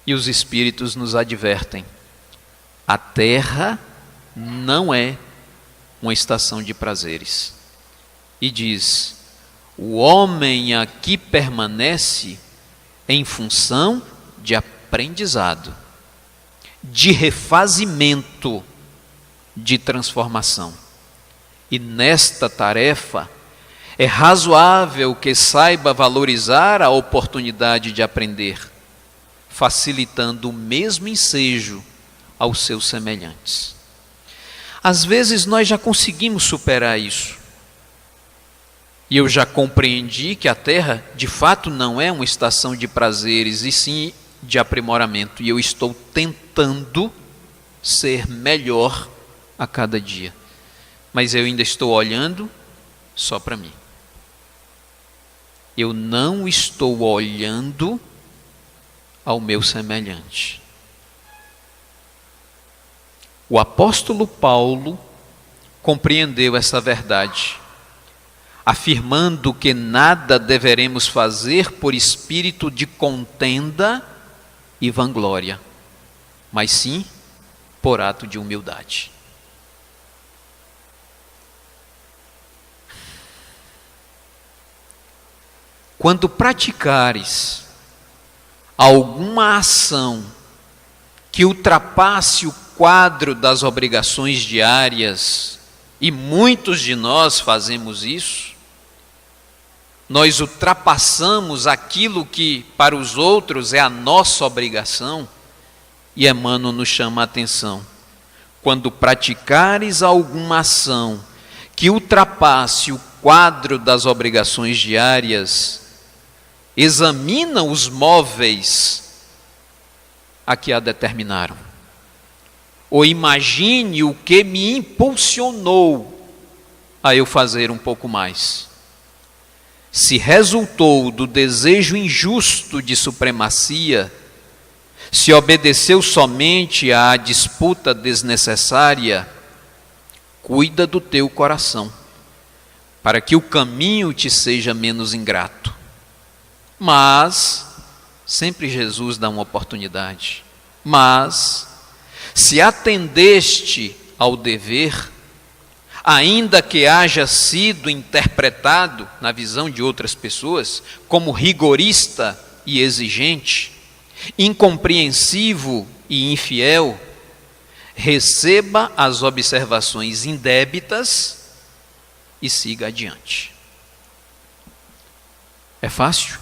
E os Espíritos nos advertem: a Terra não é uma estação de prazeres. E diz: o homem aqui permanece em função de aprendizado, de refazimento, de transformação. E nesta tarefa é razoável que saiba valorizar a oportunidade de aprender, facilitando o mesmo ensejo aos seus semelhantes. Às vezes nós já conseguimos superar isso. E eu já compreendi que a Terra, de fato, não é uma estação de prazeres, e sim de aprimoramento. E eu estou tentando ser melhor a cada dia. Mas eu ainda estou olhando só para mim. Eu não estou olhando ao meu semelhante. O apóstolo Paulo compreendeu essa verdade, afirmando que nada deveremos fazer por espírito de contenda e vanglória, mas sim por ato de humildade. Quando praticares alguma ação que ultrapasse o quadro das obrigações diárias, e muitos de nós fazemos isso, nós ultrapassamos aquilo que para os outros é a nossa obrigação, e Emmanuel nos chama a atenção. Quando praticares alguma ação que ultrapasse o quadro das obrigações diárias, examina os móveis a que a determinaram. Ou imagine o que me impulsionou a eu fazer um pouco mais. Se resultou do desejo injusto de supremacia, se obedeceu somente à disputa desnecessária, cuida do teu coração, para que o caminho te seja menos ingrato. Mas, sempre Jesus dá uma oportunidade, mas, se atendeste ao dever, ainda que haja sido interpretado, na visão de outras pessoas, como rigorista e exigente, incompreensivo e infiel, receba as observações indébitas e siga adiante. É fácil?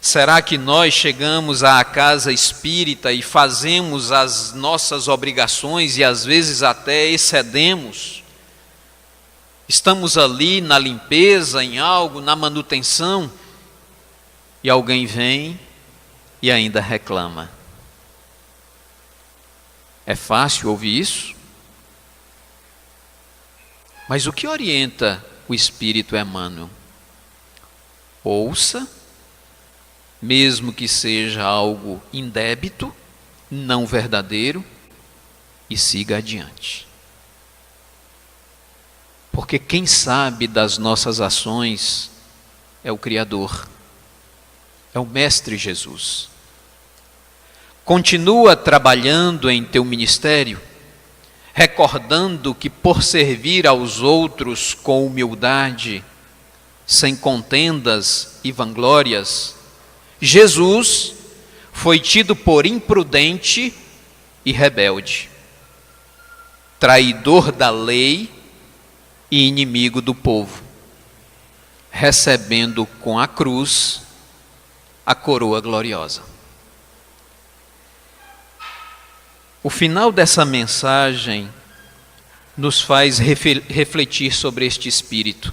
Será que nós chegamos à casa espírita e fazemos as nossas obrigações e às vezes até excedemos? Estamos ali na limpeza, em algo, na manutenção, e alguém vem e ainda reclama. É fácil ouvir isso? Mas o que orienta o Espírito Emmanuel? Ouça, mesmo que seja algo indébito, não verdadeiro, e siga adiante. Porque quem sabe das nossas ações é o Criador, é o Mestre Jesus. Continua trabalhando em teu ministério, recordando que por servir aos outros com humildade, sem contendas e vanglórias, Jesus foi tido por imprudente e rebelde, traidor da lei e inimigo do povo, recebendo com a cruz a coroa gloriosa. O final dessa mensagem nos faz refletir sobre este Espírito,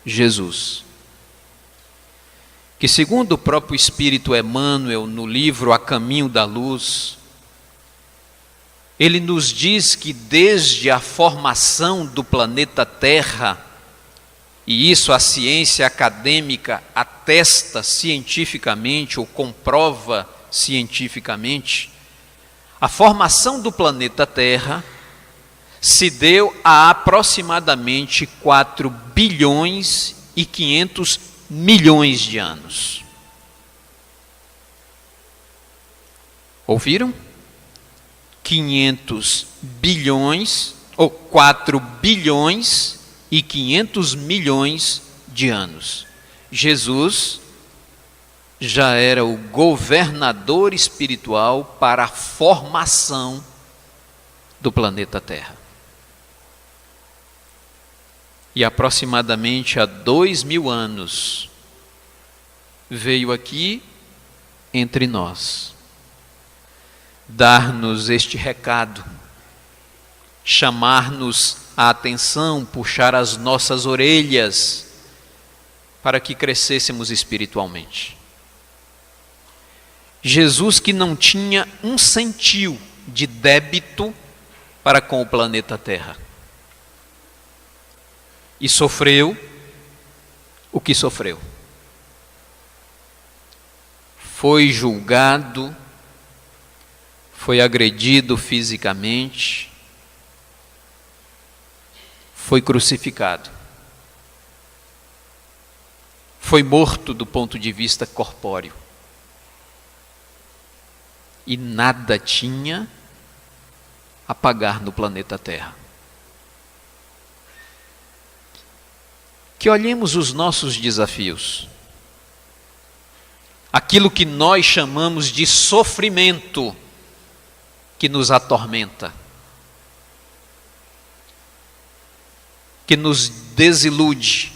Jesus, que segundo o próprio Espírito Emmanuel, no livro A Caminho da Luz, ele nos diz que desde a formação do planeta Terra, e isso a ciência acadêmica atesta cientificamente ou comprova cientificamente, a formação do planeta Terra se deu há aproximadamente 4 bilhões e 500 milhões de anos. Ouviram? 500 bilhões, ou 4 bilhões e 500 milhões de anos. Jesus já era o governador espiritual para a formação do planeta Terra. E aproximadamente há 2000 anos veio aqui entre nós dar-nos este recado, chamar-nos a atenção, puxar as nossas orelhas para que crescêssemos espiritualmente. Jesus, que não tinha um centil de débito para com o planeta Terra, e sofreu o que sofreu. Foi julgado, foi agredido fisicamente, foi crucificado, foi morto do ponto de vista corpóreo, e nada tinha a pagar no planeta Terra. Que olhemos os nossos desafios, aquilo que nós chamamos de sofrimento que nos atormenta, que nos desilude,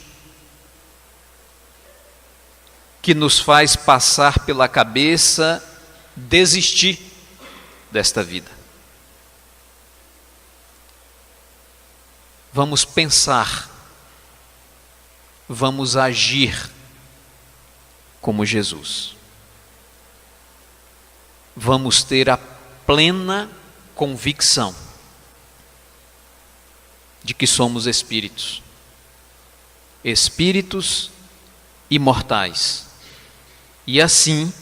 que nos faz passar pela cabeça desistir desta vida. Vamos pensar, vamos agir como Jesus. Vamos ter a plena convicção de que somos espíritos, espíritos imortais, e assim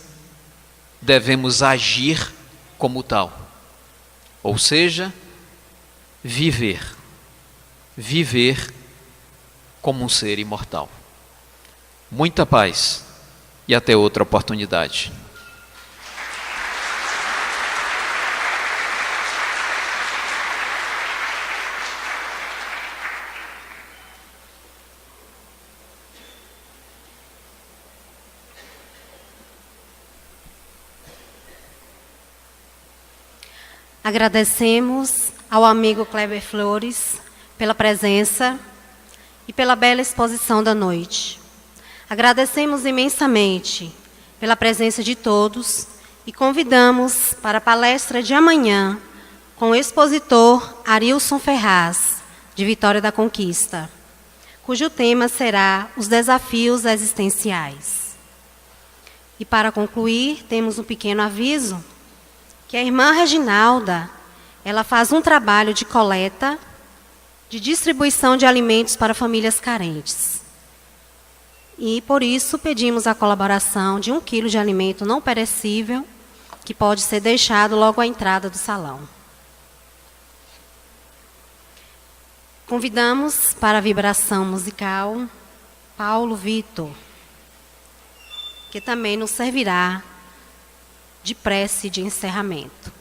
devemos agir como tal, ou seja, viver como um ser imortal. Muita paz e até outra oportunidade. Agradecemos ao amigo Kleber Flores pela presença e pela bela exposição da noite. Agradecemos imensamente pela presença de todos e convidamos para a palestra de amanhã com o expositor Arilson Ferraz, de Vitória da Conquista, cujo tema será os desafios existenciais. E para concluir, temos um pequeno aviso, que a irmã Reginalda, ela faz um trabalho de coleta, de distribuição de alimentos para famílias carentes. E, por isso, pedimos a colaboração de 1 quilo de alimento não perecível, que pode ser deixado logo à entrada do salão. Convidamos para a vibração musical Paulo Vitor, que também nos servirá de prece de encerramento.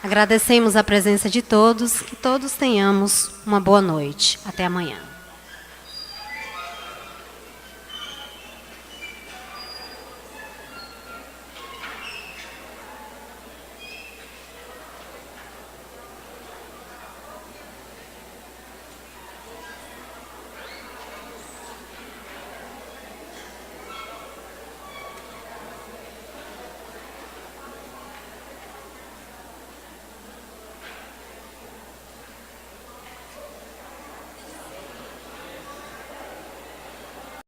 Agradecemos a presença de todos, que todos tenhamos uma boa noite. Até amanhã.